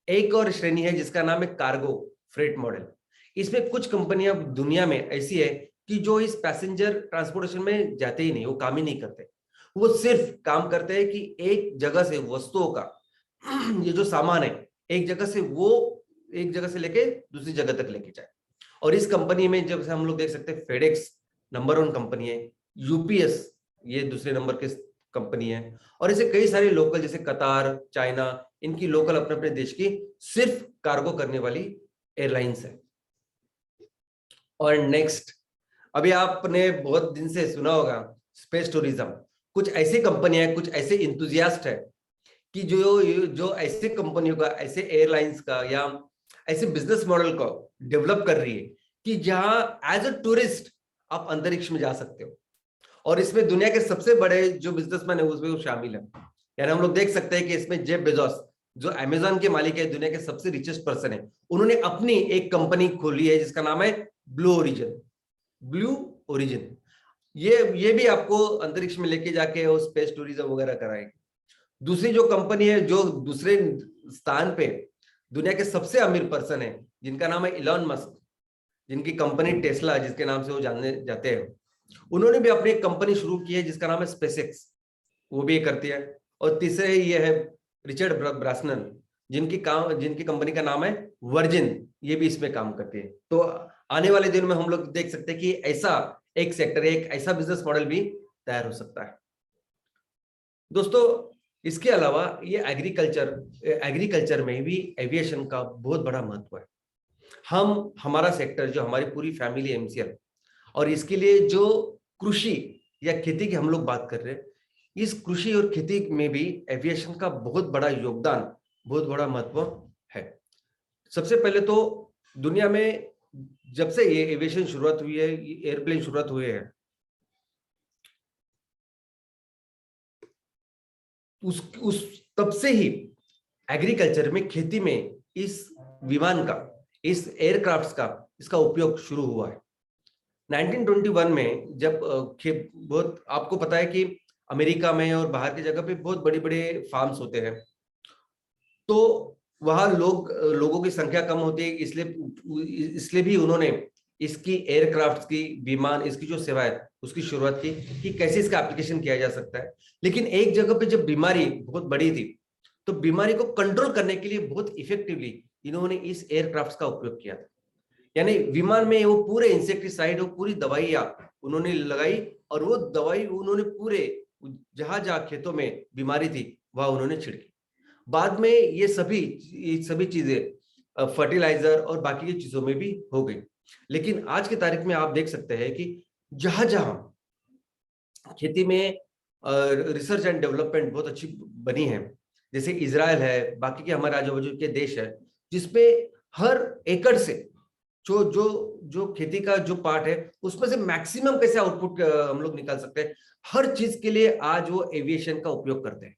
एक और श्रेणी है जिसका नाम है कार्गो फ्रेट मॉडल। इसमें कुछ कंपनियां दुनिया में ऐसी है कि जो इस पैसेंजर ट्रांसपोर्टेशन में जाते ही नहीं, वो काम ही नहीं करते, वो सिर्फ काम करते हैं कि एक जगह से वस्तुओं का ये जो सामान है एक जगह से लेके दूसरी जगह तक लेके जाए। और इस कंपनी में जब से हम लोग देख सकते हैं, फेडेक्स नंबर 1 कंपनी है, यूपीएस ये दूसरे नंबर की कंपनी है, और ऐसे कई सारे लोकल जैसे कतार, चाइना, इनकी लोकल अपने अपने देश की सिर्फ कार्गो करने वाली एयरलाइंस है। और नेक्स्ट, अभी आपने बहुत दिन से सुना होगा स्पेस टूरिज्म। कुछ ऐसी कंपनियां हैं, कुछ ऐसे इंथुजियास्ट है कि जो ऐसे कंपनियों का, ऐसे एयरलाइंस का या ऐसे बिजनेस मॉडल को डेवलप कर रही है कि जहां एज अ टूरिस्ट आप अंतरिक्ष में जा सकते हो। और इसमें दुनिया के सबसे बड़े जो बिजनेसमैन है उसमें वो शामिल है। यानी हम लोग देख सकते हैं कि इसमें जेफ बेजोस जो अमेज़न के मालिक है, दुनिया के सबसे रिचेस्ट पर्सन है, उन्होंने अपनी एक कंपनी खोली है जिसका नाम है ब्लू ओरिजिन। ये भी आपको अंतरिक्ष में लेके जाके वो स्पेस टूरिज्म वगैरह कराएगी। दूसरी जो कंपनी है जो दूसरे स्थान पे दुनिया के सबसे अमीर पर्सन है, जिनका नाम है इलॉन मस्क, जिनकी कंपनी टेस्ला जिसके नाम से वो जाने जाते हैं, उन्होंने भी अपनी एक कंपनी शुरू की है जिसका नाम है स्पेसएक्स, वो भी करती है। और तीसरे ये है रिचर्ड ब्रांसन, जिनकी कंपनी का नाम है वर्जिन, ये भी इसमें काम करती है। तो आने वाले दिन में हम लोग देख सकते हैं कि ऐसा एक सेक्टर, एक ऐसा बिजनेस मॉडल भी तैयार हो सकता है। दोस्तों, इसके अलावा ये एग्रीकल्चर में भी एविएशन का बहुत बड़ा महत्व है। हमारा सेक्टर जो हमारी पूरी फैमिली एमसीएल, और इसके लिए जो कृषि या खेती की हम लोग बात कर रहे हैं, इस कृषि और खेती में भी एविएशन का बहुत बड़ा योगदान, बहुत बड़ा महत्व है। सबसे पहले तो दुनिया में जब से ये एविएशन शुरुआत हुई है, एयरप्लेन शुरुआत हुए हैं, उस तब से ही एग्रीकल्चर में, खेती में इस विमान का, इस एयरक्राफ्ट्स का, इसका उपयोग शुरू हुआ है। 1921 में जब बहुत आपको पता है कि अमेरिका में और बाहर की जगह पे बहुत बड़े बड़े फार्म्स होते हैं, तो वहां लोगों की संख्या कम होती है, इसलिए भी उन्होंने इसकी एयरक्राफ्ट की, विमान, इसकी जो सेवा है उसकी शुरुआत की कि कैसे इसका एप्लीकेशन किया जा सकता है। लेकिन एक जगह पे जब बीमारी बहुत बड़ी थी, तो बीमारी को कंट्रोल करने के लिए बहुत इफेक्टिवली इन्होंने इस एयरक्राफ्ट का उपयोग किया था। यानी विमान में वो पूरे इंसेक्टिसाइड, वो पूरी दवाइयां उन्होंने लगाई, और वो दवाई उन्होंने पूरे जहां खेतों में बीमारी थी वहां उन्होंने छिड़की। बाद में ये सभी चीजें फर्टिलाइजर और बाकी की चीजों में भी हो गई। लेकिन आज की तारीख में आप देख सकते हैं कि जहां जहां खेती में रिसर्च एंड डेवलपमेंट बहुत अच्छी बनी है, जैसे इजराइल है, बाकी के हमारे आजू बाजू के देश है, जिसपे हर एकड़ से जो खेती का जो पार्ट है उसमें से मैक्सिमम कैसे आउटपुट हम लोग निकाल सकते हैं, हर चीज के लिए आज वो एविएशन का उपयोग करते हैं।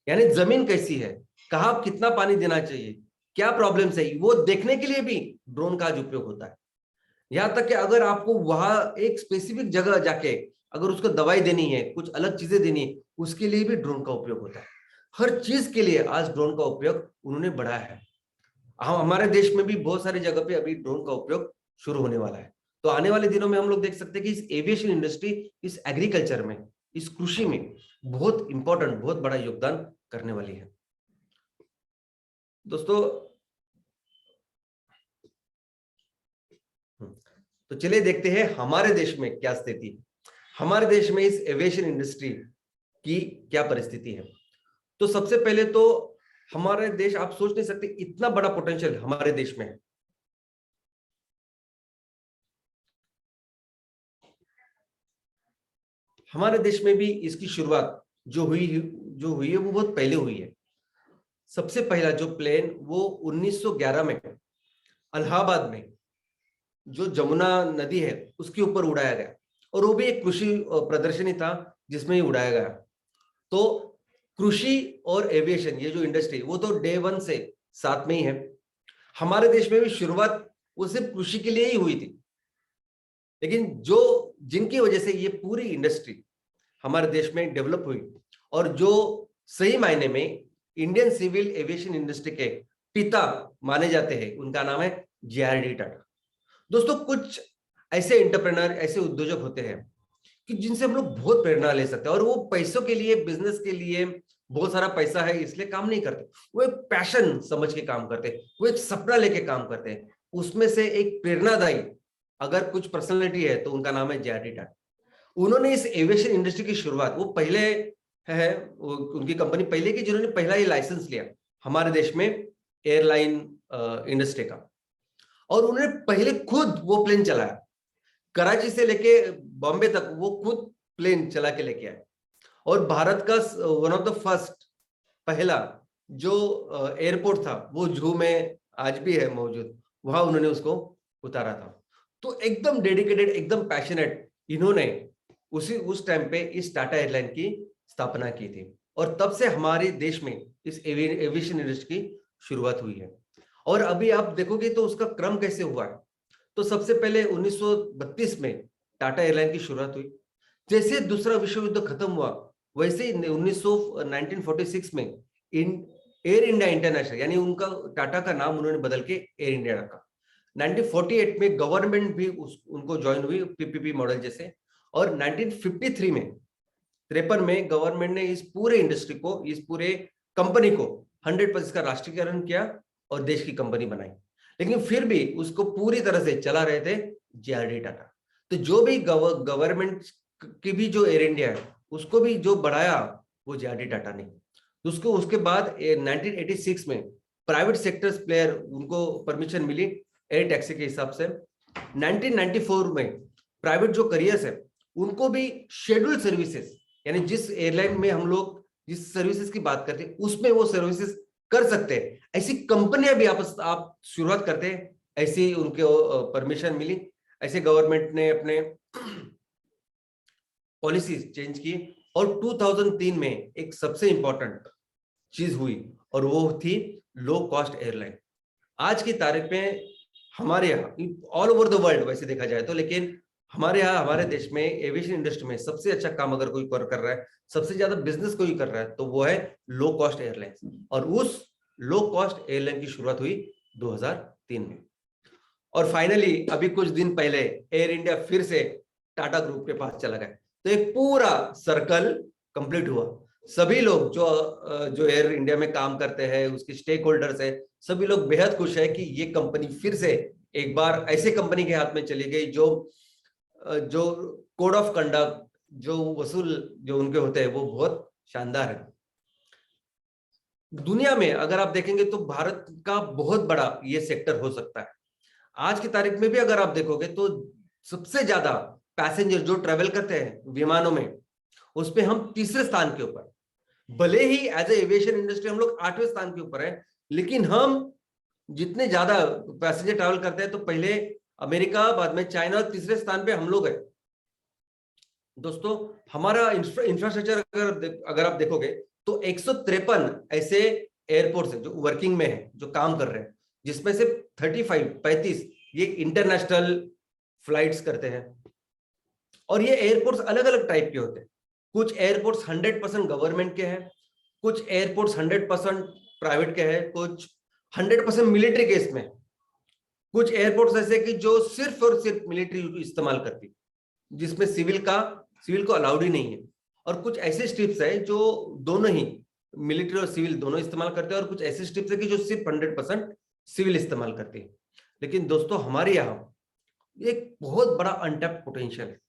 यानी जमीन कैसी है, कहाँ कितना पानी देना चाहिए, क्या प्रॉब्लम्स है, वो देखने के लिए भी ड्रोन का आज उपयोग होता है। यहाँ तक कि अगर आपको वहां एक स्पेसिफिक जगह जाके अगर उसको दवाई देनी है, कुछ अलग चीजें देनी है, उसके लिए भी ड्रोन का उपयोग होता है। हर चीज के लिए आज ड्रोन का उपयोग उन्होंने बढ़ाया है। हमारे देश में भी बहुत सारी जगह पे अभी ड्रोन का उपयोग शुरू होने वाला है। तो आने वाले दिनों में हम लोग देख सकते हैं कि इस एविएशन इंडस्ट्री, इस एग्रीकल्चर में, इस कृषि में बहुत इंपॉर्टेंट, बहुत बड़ा योगदान करने वाली है। दोस्तों, तो चलिए देखते हैं हमारे देश में क्या स्थिति है, हमारे देश में इस एविएशन इंडस्ट्री की क्या परिस्थिति है। तो सबसे पहले तो हमारे देश, आप सोच नहीं सकते इतना बड़ा पोटेंशियल हमारे देश में है। हमारे देश में भी इसकी शुरुआत जो हुई है वो बहुत पहले हुई है। सबसे पहला जो प्लेन वो 1911 में इलाहाबाद में जो जमुना नदी है उसके ऊपर उड़ाया गया, और वो भी एक कृषि प्रदर्शनी था जिसमें ही उड़ाया गया। तो कृषि और एविएशन, ये जो इंडस्ट्री, वो तो डे 1 से साथ में ही है। हमारे देश में भी शुरुआत वो सिर्फ कृषि के लिए ही हुई थी, लेकिन जिनकी वजह से ये पूरी इंडस्ट्री हमारे देश में डेवलप हुई, और जो सही मायने में इंडियन सिविल एविएशन इंडस्ट्री के पिता माने जाते हैं, उनका नाम है JRD टाटा। दोस्तों, कुछ ऐसे एंटरप्रेन्योर, ऐसे उद्योजक होते हैं कि जिनसे हम लोग बहुत प्रेरणा ले सकते हैं, और वो पैसों के लिए, बिजनेस के लिए, बहुत सारा पैसा है इसलिए काम नहीं करते, वो एक पैशन समझ के काम करते हैं, वो एक सपना लेके काम करते हैं। उसमें से एक प्रेरणादायी अगर कुछ पर्सनैलिटी है तो उनका नाम है JRD टाटा। उन्होंने इस एविएशन इंडस्ट्री की शुरुआत, वो पहले है, उनकी कंपनी पहले की जिन्होंने पहला ये लाइसेंस लिया हमारे देश में एयरलाइन इंडस्ट्री का, और उन्होंने पहले खुद वो प्लेन चलाया, कराची से लेके बॉम्बे तक वो खुद प्लेन चला के लेके आए, और भारत का वन ऑफ द फर्स्ट, पहला जो एयरपोर्ट था वो जुहू में आज भी है मौजूद, वहां उन्होंने उसको उतारा था। तो एकदम डेडिकेटेड, एकदम पैशनेट इन्होंने उस टाइम पे इस टाटा एयरलाइन की स्थापना की थी, और तब से हमारे देश में इस एविएशन इंडस्ट्री की शुरुआत हुई है। और अभी आप देखोगे तो उसका क्रम कैसे हुआ है। तो सबसे पहले 1932 में टाटा एयरलाइन की शुरुआत हुई। जैसे दूसरा विश्व युद्ध खत्म हुआ, वैसे ही 1946 में एयर इंडिया इंटरनेशनल, यानी उनका टाटा का नाम उन्होंने बदल के एयर इंडिया रखा। 1948 में गवर्नमेंट भी उनको ज्वाइन हुई, PPP मॉडल जैसे, और 1953 में 53 में गवर्नमेंट ने इस पूरे इंडस्ट्री को, इस पूरे कंपनी को 100% का राष्ट्रीयकरण किया और देश की कंपनी बनाई। लेकिन फिर भी उसको पूरी तरह से चला रहे थे JRD टाटा। तो जो भी गवर्नमेंट की भी जो एयर इंडिया है उसको भी जो बढ़ाया वो JRD टाटा ने। उसको उसके बाद 1986 में प्राइवेट सेक्टर्स प्लेयर, उनको परमिशन मिली एयर टैक्सी के हिसाब से। 1994 में प्राइवेट जो करियर्स है उनको भी शेड्यूल्ड सर्विसेज, यानी जिस एयरलाइन में हम लोग जिस सर्विसेज की बात करते हैं उसमें वो सर्विसेज कर सकते हैं, ऐसी कंपनियां भी आप शुरुआत करते हैं, ऐसी उनको परमिशन मिली। ऐसे गवर्नमेंट ने अपने पॉलिसीज चेंज की, और 2003 में एक सबसे इंपॉर्टेंट चीज हुई, और वो थी लो कॉस्ट एयरलाइन। आज की तारीख में हमारे यहाँ ऑल ओवर द वर्ल्ड वैसे देखा जाए तो, लेकिन हमारे यहाँ, हमारे देश में एविएशन इंडस्ट्री में सबसे अच्छा काम अगर कोई कर रहा है, सबसे ज्यादा बिजनेस कोई कर रहा है, तो वो है लो कॉस्ट एयरलाइंस। और उस लो कॉस्ट एयरलाइन की शुरुआत हुई 2003 में। और फाइनली अभी कुछ दिन पहले एयर इंडिया फिर से टाटा ग्रुप के पास चला गया। तो एक पूरा सर्कल कंप्लीट हुआ। सभी लोग जो एयर इंडिया में काम करते हैं, उसके स्टेक होल्डर्स है, सभी लोग बेहद खुश है कि ये कंपनी फिर से एक बार ऐसे कंपनी के हाथ में चली गई जो कोड ऑफ कंडक्ट, जो वसूल जो उनके होते हैं वो बहुत शानदार है। दुनिया में अगर आप देखेंगे तो भारत का बहुत बड़ा ये सेक्टर हो सकता है। आज की तारीख में भी अगर आप देखोगे तो सबसे ज्यादा पैसेंजर जो ट्रेवल करते हैं विमानों में, उस पे हम तीसरे स्थान के ऊपर, भले ही एज ए एविएशन इंडस्ट्री हम लोग 8वें स्थान के ऊपर है, लेकिन हम जितने ज्यादा पैसेंजर ट्रैवल करते हैं तो पहले अमेरिका, बाद में चाइना, तीसरे स्थान पे हम लोग हैं। दोस्तों, हमारा इंफ्रास्ट्रक्चर अगर आप देखोगे तो 153 ऐसे एयरपोर्ट्स है जो वर्किंग में है, जो काम कर रहे हैं, जिसमें से 35 ये इंटरनेशनल फ्लाइट्स करते हैं। और ये एयरपोर्ट्स अलग अलग टाइप के होते हैं। कुछ एयरपोर्ट्स 100% गवर्नमेंट के हैं, कुछ एयरपोर्ट्स 100% प्राइवेट के हैं, कुछ 100% मिलिट्री के इसमें, कुछ एयरपोर्ट्स ऐसे कि जो सिर्फ और सिर्फ मिलिट्री इस्तेमाल करती, जिसमें सिविल को अलाउड ही नहीं है। और कुछ ऐसे स्ट्रिप्स है जो दोनों ही मिलिट्री और सिविल दोनों इस्तेमाल करते हैं, और कुछ ऐसे स्ट्रिप्स है कि जो सिर्फ 100% सिविल इस्तेमाल करती है। लेकिन दोस्तों हमारे यहाँ एक बहुत बड़ा अनटैप्ड पोटेंशियल है।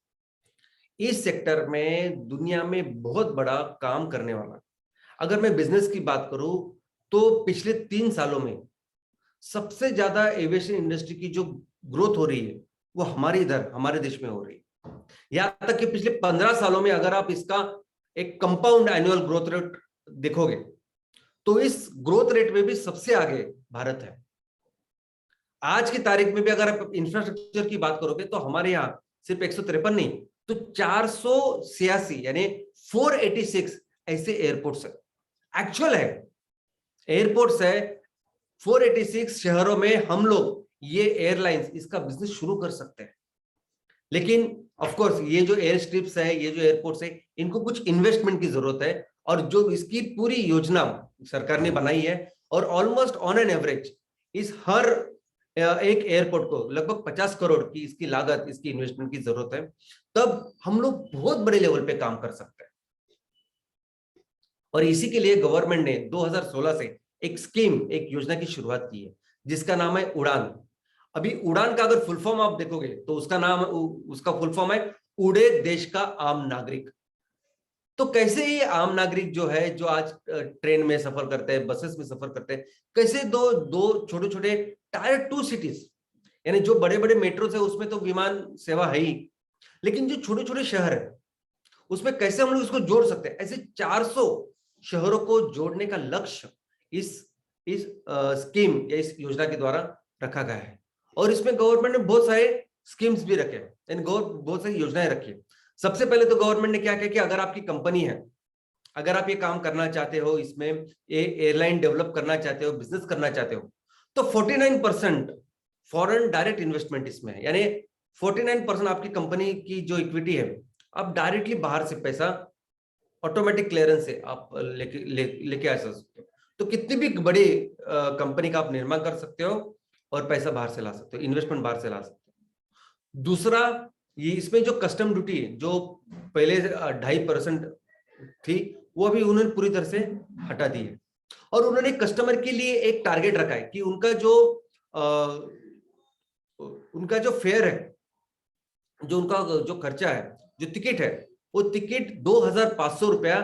इस सेक्टर में दुनिया में बहुत बड़ा काम करने वाला, अगर मैं बिजनेस की बात करूं तो पिछले 3 सालों में सबसे ज्यादा एविएशन इंडस्ट्री की जो ग्रोथ हो रही है वो हमारे देश में हो रही है। यहां तक कि पिछले 15 सालों में अगर आप इसका एक कंपाउंड एनुअल ग्रोथ रेट देखोगे तो इस ग्रोथ रेट में भी सबसे आगे भारत है। आज की तारीख में भी अगर आप इंफ्रास्ट्रक्चर की बात करोगे तो हमारे यहाँ सिर्फ 153 नहीं तो 486 यानी 486 ऐसे एयरपोर्ट्स है, एक्चुअल है एयरपोर्ट्स है। 486 शहरों में हम लोग ये एयरलाइंस इसका बिजनेस शुरू कर सकते हैं। लेकिन ऑफ कोर्स ये जो एयर स्ट्रिप्स है, ये जो एयरपोर्ट्स है, इनको कुछ इन्वेस्टमेंट की जरूरत है, और जो इसकी पूरी योजना सरकार ने बनाई है, और ऑलमोस्ट ऑन एन एवरेज इस हर एक एयरपोर्ट को लगभग 50 करोड़ की इसकी लागत, इसकी इन्वेस्टमेंट की जरूरत है, तब हम लोग बहुत बड़े लेवल पे काम कर सकते हैं। और इसी के लिए गवर्नमेंट ने 2016 से एक योजना की शुरुआत की है जिसका नाम है उड़ान। अभी उड़ान का अगर फुल फॉर्म आप देखोगे तो उसका फुल फॉर्म है उड़े देश का आम नागरिक। तो कैसे ये आम नागरिक जो है, जो आज ट्रेन में सफर करते हैं, बसेस में सफर करते हैं, कैसे दो छोटे छोटे टायर 2 सिटीज, यानी जो बड़े बड़े मेट्रोस है उसमें तो विमान सेवा है ही, लेकिन जो छोटे छोटे शहर है उसमें कैसे हम लोग इसको जोड़ सकते हैं। ऐसे 400 शहरों को जोड़ने का लक्ष्य इस स्कीम या इस योजना के द्वारा रखा गया है। और इसमें गवर्नमेंट ने बहुत सारे स्कीम्स भी रखे हैं, यानी बहुत सारी योजनाएं रखी है। सबसे पहले तो गवर्नमेंट ने क्या किया कि अगर आपकी कंपनी है, अगर आप ये काम करना चाहते हो, इसमें ये एयरलाइन डेवलप करना चाहते हो, बिजनेस करना चाहते हो, तो 49% फॉरेन डायरेक्ट इन्वेस्टमेंट इसमें है, यानी 49% आपकी कंपनी की जो इक्विटी है आप डायरेक्टली बाहर से पैसा ऑटोमेटिक क्लियरेंस से आप लेके आ सकते हो। तो कितनी भी बड़ी कंपनी का आप निर्माण कर सकते हो और पैसा बाहर से ला सकते हो, इन्वेस्टमेंट बाहर से ला सकते हो। दूसरा, ये इसमें जो कस्टम ड्यूटी जो पहले 2.5% थी वो अभी उन्होंने पूरी तरह से हटा दी है। और उन्होंने कस्टमर के लिए एक टारगेट रखा है कि उनका जो फेयर है, जो उनका जो खर्चा है, जो टिकट है, वो टिकट 2,500 रुपया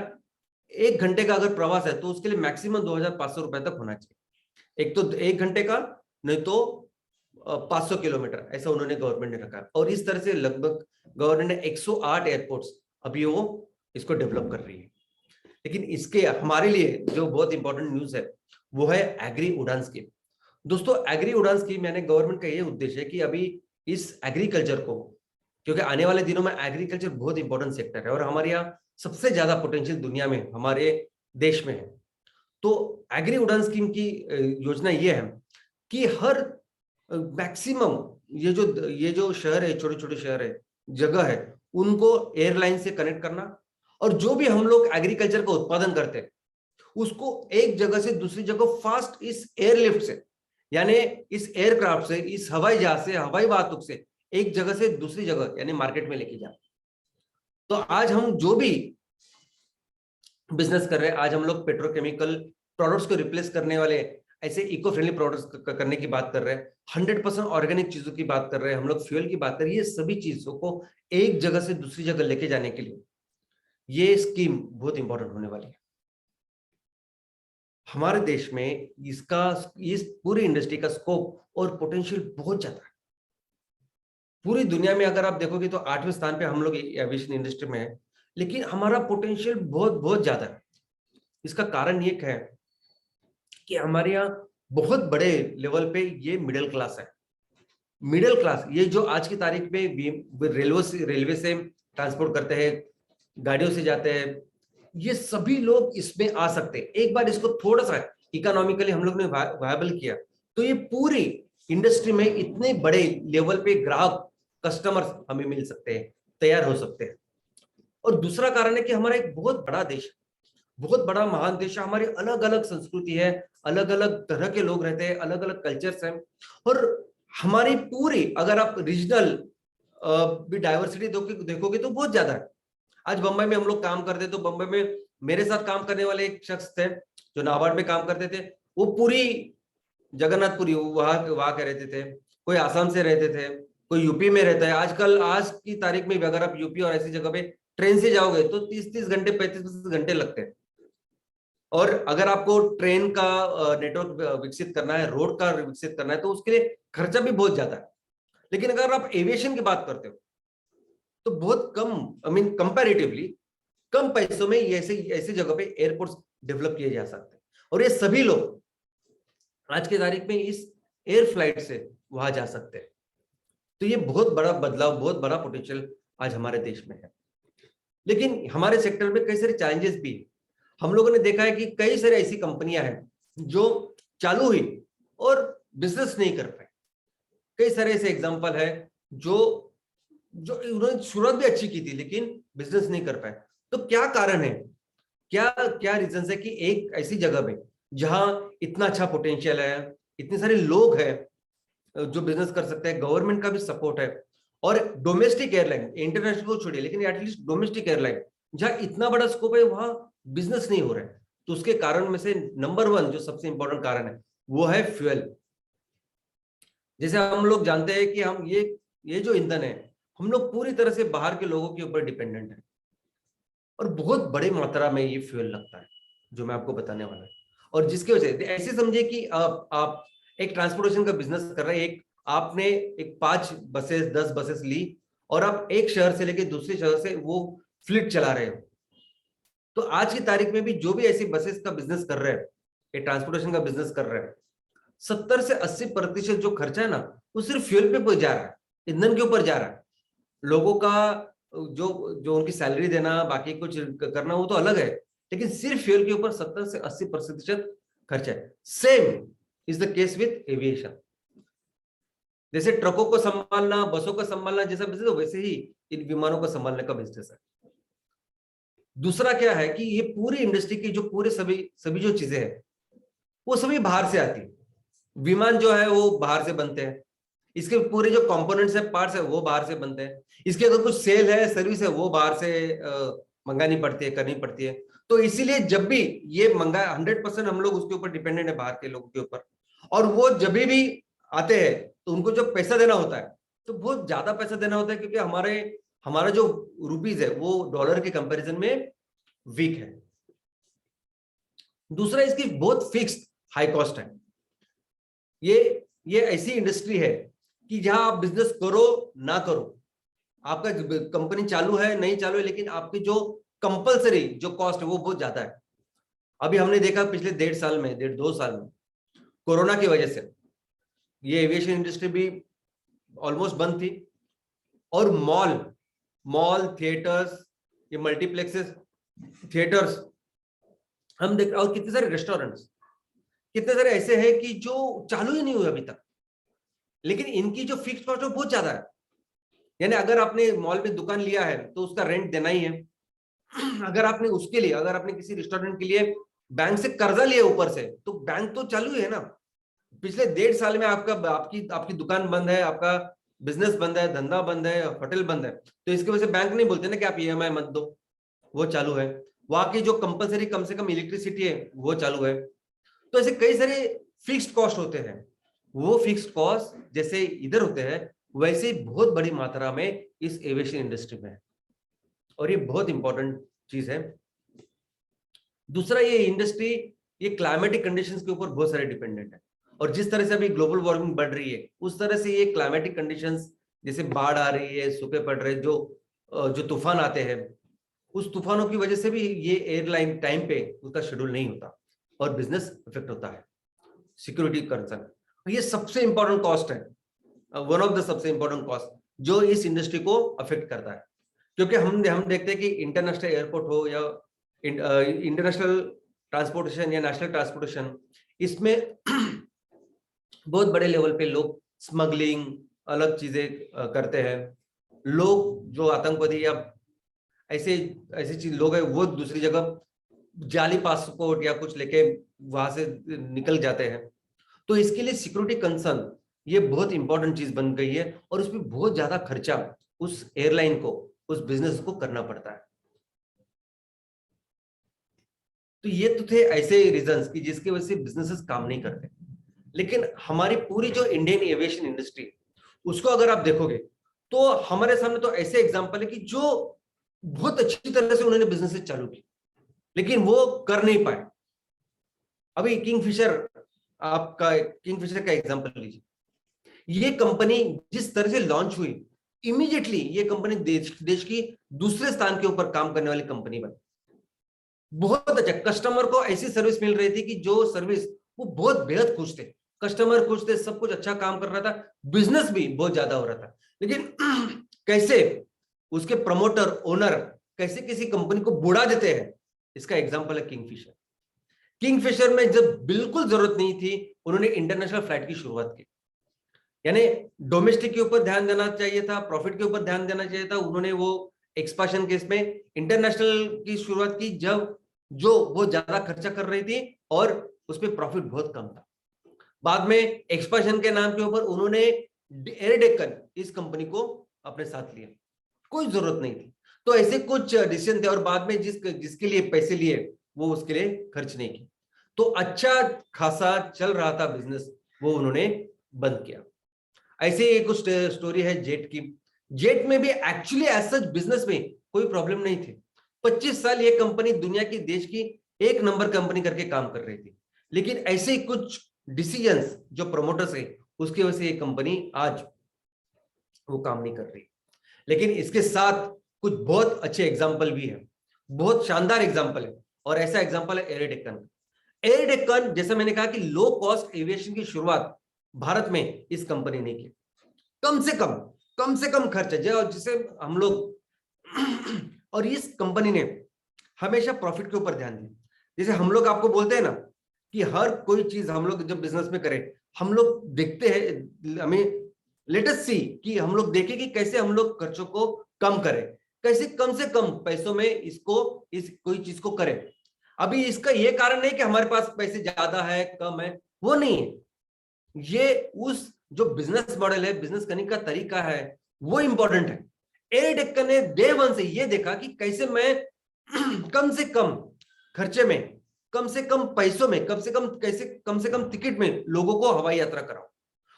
1 घंटे का अगर प्रवास है तो उसके लिए मैक्सिमम 2,500 रुपए तक होना चाहिए। एक तो 1 घंटे का, नहीं तो 500 किलोमीटर, ऐसा उन्होंने गवर्नमेंट ने रखा है। और इस तरह से लगभग गवर्नमेंट ने 108 एयरपोर्ट्स अभी वो इसको डेवलप कर रही है। लेकिन इसके हमारे लिए जो बहुत इंपॉर्टेंट न्यूज है वो है एग्री उड़ान स्कीम। दोस्तों एग्री उड़ान स्कीम यानी गवर्नमेंट का ये उद्देश्य है कि अभी इस एग्रीकल्चर को, क्योंकि आने वाले दिनों में एग्रीकल्चर बहुत इंपॉर्टेंट सेक्टर है और हमारे यहाँ सबसे ज्यादा पोटेंशियल दुनिया में हमारे देश में है, तो एग्री उड़ान स्कीम की योजना ये है कि हर मैक्सिमम ये जो शहर है, छोटे छोटे शहर है, जगह है, उनको एयरलाइन से कनेक्ट करना, और जो भी हम लोग एग्रीकल्चर का उत्पादन करते हैं उसको एक जगह से दूसरी जगह फास्ट इस एयरलिफ्ट से, यानी इस एयरक्राफ्ट से, इस हवाई जहाज से, हवाई वाहतुक से एक जगह से दूसरी जगह यानी मार्केट में लेके जाए। तो आज हम जो भी बिजनेस कर रहे हैं, आज हम लोग पेट्रोकेमिकल प्रोडक्ट्स को रिप्लेस करने वाले ऐसे इको फ्रेंडली प्रोडक्ट्स करने की बात कर रहे हैं, 100% ऑर्गेनिक चीजों की बात कर रहे हैं, हम लोग फ्यूल की बात कर रहे हैं। ये सभी चीजों को एक जगह से दूसरी जगह लेके जाने के लिए ये स्कीम बहुत इंपॉर्टेंट होने वाली है। हमारे देश में इस पूरी इंडस्ट्री का स्कोप और पोटेंशियल बहुत ज्यादा है। पूरी दुनिया में अगर आप देखोगे तो 8वें स्थान पे हम लोग एविएशन इंडस्ट्री में है, लेकिन हमारा पोटेंशियल बहुत बहुत ज्यादा है। इसका कारण ये है कि हमारे यहाँ बहुत बड़े लेवल पे ये मिडिल क्लास है। मिडिल क्लास ये जो आज की तारीख में रेलवे से ट्रांसपोर्ट करते हैं, गाड़ियों से जाते हैं, ये सभी लोग इसमें आ सकते हैं। एक बार इसको थोड़ा सा इकोनॉमिकली हम लोग ने वायबल किया, तो ये पूरी इंडस्ट्री में इतने बड़े लेवल पे ग्राहक कस्टमर्स हमें मिल सकते हैं, तैयार हो सकते हैं। और दूसरा कारण है कि हमारा एक बहुत बड़ा देश, बहुत बड़ा महान देश है, हमारी अलग अलग संस्कृति है, अलग अलग तरह के लोग रहते हैं, अलग अलग कल्चर्स हैं। और हमारी पूरी, अगर आप रीजनल भी डाइवर्सिटी देखोगे तो बहुत ज्यादा है। आज बम्बई में हम लोग काम करते, तो बम्बई में मेरे साथ काम करने वाले एक शख्स थे जो नाबार्ड में काम करते थे, वो पूरी जगन्नाथपुरी वहां के रहते थे, कोई आसाम से रहते थे, कोई यूपी में रहता है। आजकल आज की तारीख में भी अगर आप यूपी और ऐसी जगह पे ट्रेन से जाओगे तो 30-30 घंटे 35 घंटे लगते हैं। और अगर आपको ट्रेन का नेटवर्क विकसित करना है, रोड का विकसित करना है, तो उसके लिए खर्चा भी बहुत ज्यादा है। लेकिन अगर आप एविएशन की बात करते हो तो बहुत कम, आई मीन कंपैरेटिवली कम पैसों में ऐसी जगह पे एयरपोर्ट्स डेवलप किए जा सकते हैं। और ये सभी लोग आज की तारीख में इस एयर फ्लाइट से वहां जा सकते हैं। तो ये बहुत बड़ा बदलाव, बहुत बड़ा पोटेंशियल आज हमारे देश में है। लेकिन हमारे सेक्टर में कई सारे चैलेंजेस भी है। हम लोगों ने देखा है कि कई सारी ऐसी कंपनियां हैं जो चालू हुई और बिजनेस नहीं कर पाए। कई सारे ऐसे एग्जांपल है जो उन्होंने शुरुआत भी अच्छी की थी लेकिन बिजनेस नहीं कर पाए। तो क्या कारण है, क्या रीजन है कि एक ऐसी जगह में जहां इतना अच्छा पोटेंशियल है, इतने सारे लोग हैं जो बिजनेस कर सकते हैं, गवर्नमेंट का भी सपोर्ट है, और डोमेस्टिक एयरलाइन, इंटरनेशनल को छोड़िए लेकिन एटलीस्ट डोमेस्टिक एयरलाइन जहां इतना बड़ा स्कोप है वहां बिजनेस नहीं हो रहा है। तो उसके कारण में से नंबर 1 जो सबसे इंपॉर्टेंट कारण है वो है फ्यूल। जैसे हम लोग जानते हैं कि हम ये जो ईंधन है, हम लोग पूरी तरह से बाहर के लोगों के ऊपर डिपेंडेंट है, और बहुत बड़ी मात्रा में ये फ्यूल लगता है जो मैं आपको बताने वाला है। और जिसकी वजह से ऐसे समझिए कि आप एक ट्रांसपोर्टेशन का बिजनेस कर रहे हैं, आपने एक 5 बसेस 10 बसेस ली और आप एक शहर से लेकर दूसरे शहर से वो फ्लीट चला रहे हो। तो आज की तारीख में भी जो भी ऐसी बसेस का बिजनेस कर रहे हैं, ये ट्रांसपोर्टेशन का बिजनेस कर रहे हैं, 70 से 80% जो खर्चा है ना वो सिर्फ फ्यूल पे जा रहा है, ईंधन के ऊपर जा रहा है। लोगों का जो उनकी सैलरी देना, बाकी कुछ करना वो तो अलग है, लेकिन सिर्फ फ्यूल के ऊपर 70 से 80% खर्चा है। Same is the case with aviation. जैसे ट्रकों को संभालना, बसों को संभालना जैसा बिजनेस है, वैसे ही इन विमानों को संभालने का बिजनेस है। दूसरा क्या है कि ये पूरी इंडस्ट्री की जो पूरे सभी जो चीजें हैं वो सभी बाहर से आती है। विमान जो है वो बाहर से बनते हैं, इसके पूरे जो कंपोनेंट्स है, पार्ट्स है, वो बाहर से बनते हैं। इसके अगर कुछ सेल है, सर्विस है, वो बाहर से मंगानी पड़ती है, करनी पड़ती है। तो इसीलिए जब भी ये 100% हम लोग उसके ऊपर डिपेंडेंट है, बाहर के लोगों के ऊपर। और वो जब भी आते हैं तो उनको जो पैसा देना होता है तो बहुत ज्यादा पैसा देना होता है, क्योंकि हमारा जो रुपीज है वो डॉलर के कंपैरिजन में वीक है। दूसरा, इसकी बहुत फिक्स्ड हाई कॉस्ट है। ये ऐसी इंडस्ट्री है कि जहां आप बिजनेस करो ना करो, आपका कंपनी चालू है नहीं चालू है, लेकिन आपकी जो कंपलसरी जो कॉस्ट है वो बहुत ज्यादा है। अभी हमने देखा पिछले 1.5 साल में कोरोना की वजह से ये एविएशन इंडस्ट्री भी ऑलमोस्ट बंद थी, और मॉल थिएटर्स, ये मल्टीप्लेक्सेस थिएटर्स हम देख रहे हैं, और कितने सारे रेस्टोरेंट्स, कितने सारे ऐसे हैं कि जो चालू ही नहीं हुए अभी तक, लेकिन इनकी जो फिक्स्ड कॉस्ट है बहुत ज्यादा है। यानी अगर आपने मॉल में दुकान लिया है तो उसका रेंट देना ही है। अगर आपने किसी रेस्टोरेंट के लिए बैंक से कर्जा लिया ऊपर से, तो बैंक तो चालू है ना। पिछले 1.5 साल में आपकी दुकान बंद है, आपका बिजनेस बंद है, धंधा बंद है, होटल बंद है, तो इसकी वजह से बैंक नहीं बोलते ना कि आप EMI मत दो, वो चालू है। वहां की जो कंपलसरी कम से कम इलेक्ट्रिसिटी है वो चालू है। तो ऐसे कई सारे फिक्स्ड कॉस्ट होते हैं। वो फिक्स्ड कॉस्ट जैसे इधर होते हैं वैसे बहुत बड़ी मात्रा में इस एविएशन इंडस्ट्री में है, और ये बहुत इंपॉर्टेंट चीज है। दूसरा, ये इंडस्ट्री ये क्लाइमेटिक कंडीशंस के ऊपर बहुत सारे डिपेंडेंट है, और जिस तरह से अभी ग्लोबल वार्मिंग बढ़ रही है उस तरह से ये क्लाइमेटिक कंडीशंस, जैसे बाढ़ आ रही है, सूखे पड़ रहे, जो तूफान आते हैं, उस तूफानों की वजह से भी ये एयरलाइन टाइम पे उसका शेड्यूल नहीं होता और बिजनेस इफेक्ट होता है। सिक्योरिटी कंसर्न, ये सबसे इंपॉर्टेंट कॉस्ट है, वन ऑफ द सबसे इंपॉर्टेंट कॉस्ट जो इस इंडस्ट्री को अफेक्ट करता है। क्योंकि हम देखते हैं कि इंटरनेशनल एयरपोर्ट हो या इंटरनेशनल ट्रांसपोर्टेशन या नेशनल ट्रांसपोर्टेशन, इसमें बहुत बड़े लेवल पे लोग स्मगलिंग अलग चीजें करते हैं। लोग जो आतंकवादी या ऐसे ऐसी चीज लोग हैं वो दूसरी जगह जाली पासपोर्ट या कुछ लेके वहां से निकल जाते हैं। तो इसके लिए सिक्योरिटी कंसर्न ये बहुत इंपॉर्टेंट चीज बन गई है और उसमें बहुत ज्यादा खर्चा उस एयरलाइन को, उस बिजनेस को करना पड़ता है। तो ये तो थे ऐसे रीजंस कि जिसकी वजह से बिजनेसेस काम नहीं करते। लेकिन हमारी पूरी जो इंडियन एविएशन इंडस्ट्री उसको अगर आप देखोगे तो हमारे सामने तो ऐसे एग्जांपल है कि जो बहुत अच्छी तरह से उन्होंने बिजनेसेस चालू की लेकिन वो कर नहीं पाए। अभी किंगफिशर, आपका किंगफिशर का एग्जांपल लीजिए। ये कंपनी जिस तरह से लॉन्च हुई, इमीडिएटली ये कंपनी देश की दूसरे स्थान के ऊपर काम करने वाली कंपनी बनी। बहुत अच्छा, कस्टमर को ऐसी सर्विस मिल रही थी कि जो सर्विस वो बहुत बेहद खुश थे, कस्टमर खुश थे, सब कुछ अच्छा काम कर रहा था, बिजनेस भी बहुत ज्यादा हो रहा था। लेकिन कैसे उसके प्रमोटर, ओनर कैसे किसी कंपनी को बुड़ा देते हैं, इसका एग्जांपल है किंगफिशर। किंगफिशर में जब बिल्कुल जरूरत नहीं थी उन्होंने इंटरनेशनल फ्लाइट की शुरुआत की। यानी डोमेस्टिक के ऊपर ध्यान देना चाहिए था, प्रॉफिट के ऊपर ध्यान देना चाहिए था, उन्होंने वो एक्सपांशन केस में इंटरनेशनल की शुरुआत की जब जो वो ज्यादा खर्चा कर रही थी और उसमें प्रॉफिट बहुत कम था। बाद में एक्सपांशन के नाम के ऊपर उन्होंने एयर डेक्कन इस कंपनी को अपने साथ लिया, कोई जरूरत नहीं थी। तो ऐसे कुछ डिसीजन थे और बाद में जिसके लिए पैसे लिए वो उसके लिए खर्च नहीं किया। तो अच्छा खासा चल रहा था बिजनेस, वो उन्होंने बंद किया। ऐसे ही कुछ स्टोरी है जेट की। जेट में भी एक्चुअली एज सच बिजनेस में कोई प्रॉब्लम नहीं थी। 25 साल ये कंपनी दुनिया की देश की एक नंबर कंपनी करके काम कर रही थी। लेकिन ऐसे ही कुछ डिसीजंस जो प्रमोटर्स है उसकी वजह से ये कंपनी आज वो काम नहीं कर रही। लेकिन इसके साथ कुछ बहुत अच्छे एग्जाम्पल भी है, बहुत शानदार एग्जाम्पल है, और ऐसा एग्जाम्पल है एयर डेक्कन। एयर डेक्कन, जैसे मैंने कहा कि लो कॉस्ट एविएशन की शुरुआत भारत में इस कंपनी ने की। कम से कम खर्च है जिसे हम लोग और इस कंपनी ने हमेशा प्रॉफिट के ऊपर ध्यान दिया। जैसे हम लोग आपको बोलते हैं ना कि हर कोई चीज हम लोग जब बिजनेस में करें, हम लोग देखते हैं, हमें लेट अस सी कि हम लोग देखें कि कैसे हम लोग खर्चों को कम करें, कैसे कम से कम पैसों में इस कोई चीज को करें। अभी इसका ये कारण नहीं कि हमारे पास पैसे ज्यादा है कम है, वो नहीं है। ये उस जो बिजनेस मॉडल है, बिजनेस करने का तरीका है, वो इंपॉर्टेंट है। एयर डेक्कन ने डे वन से ये देखा कि कैसे मैं कम से कम खर्चे में, कम से कम पैसों में, कम से कम टिकट में लोगों को हवाई यात्रा कराओ।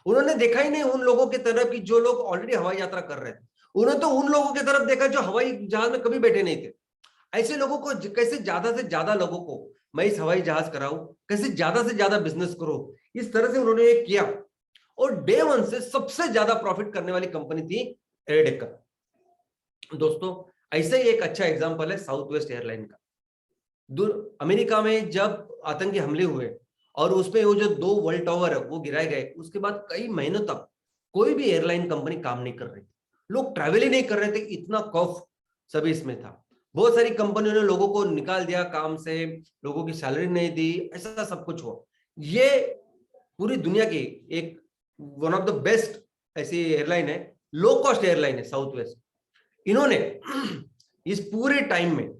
उन्होंने देखा ही नहीं उन लोगों की तरफ कि जो लोग ऑलरेडी हवाई यात्रा कर रहे थे, उन्होंने तो उन लोगों की तरफ देखा जो हवाई जहाज में कभी बैठे नहीं थे। ऐसे लोगों को कैसे ज्यादा से ज्यादा लोगों को मैं इस हवाई जहाज कराऊं, कैसे ज्यादा से ज्यादा बिजनेस करो, इस तरह से उन्होंने ये किया। और डे वन से सबसे ज्यादा प्रॉफिट करने वाली कंपनी थी एयर डेक्कन। दोस्तों, ऐसे ही एक अच्छा एग्जांपल है साउथ वेस्ट एयरलाइन का। अमेरिका में जब आतंकी हमले हुए और उसमें वो जो 2 वर्ल्ड टावर है वो गिराए गए, उसके बाद कई महीनों तक कोई भी एयरलाइन कंपनी काम नहीं कर रही थी, लोग ट्रैवल ही नहीं कर रहे थे, इतना खौफ सभी इसमें था। बहुत सारी कंपनियों ने लोगों को निकाल दिया काम से, लोगों की सैलरी नहीं दी, ऐसा सब कुछ हुआ। ये पूरी दुनिया की एक वन ऑफ द बेस्ट ऐसी एयरलाइन है, लो कॉस्ट एयरलाइन है साउथ वेस्ट। इन्होंने इस पूरे टाइम में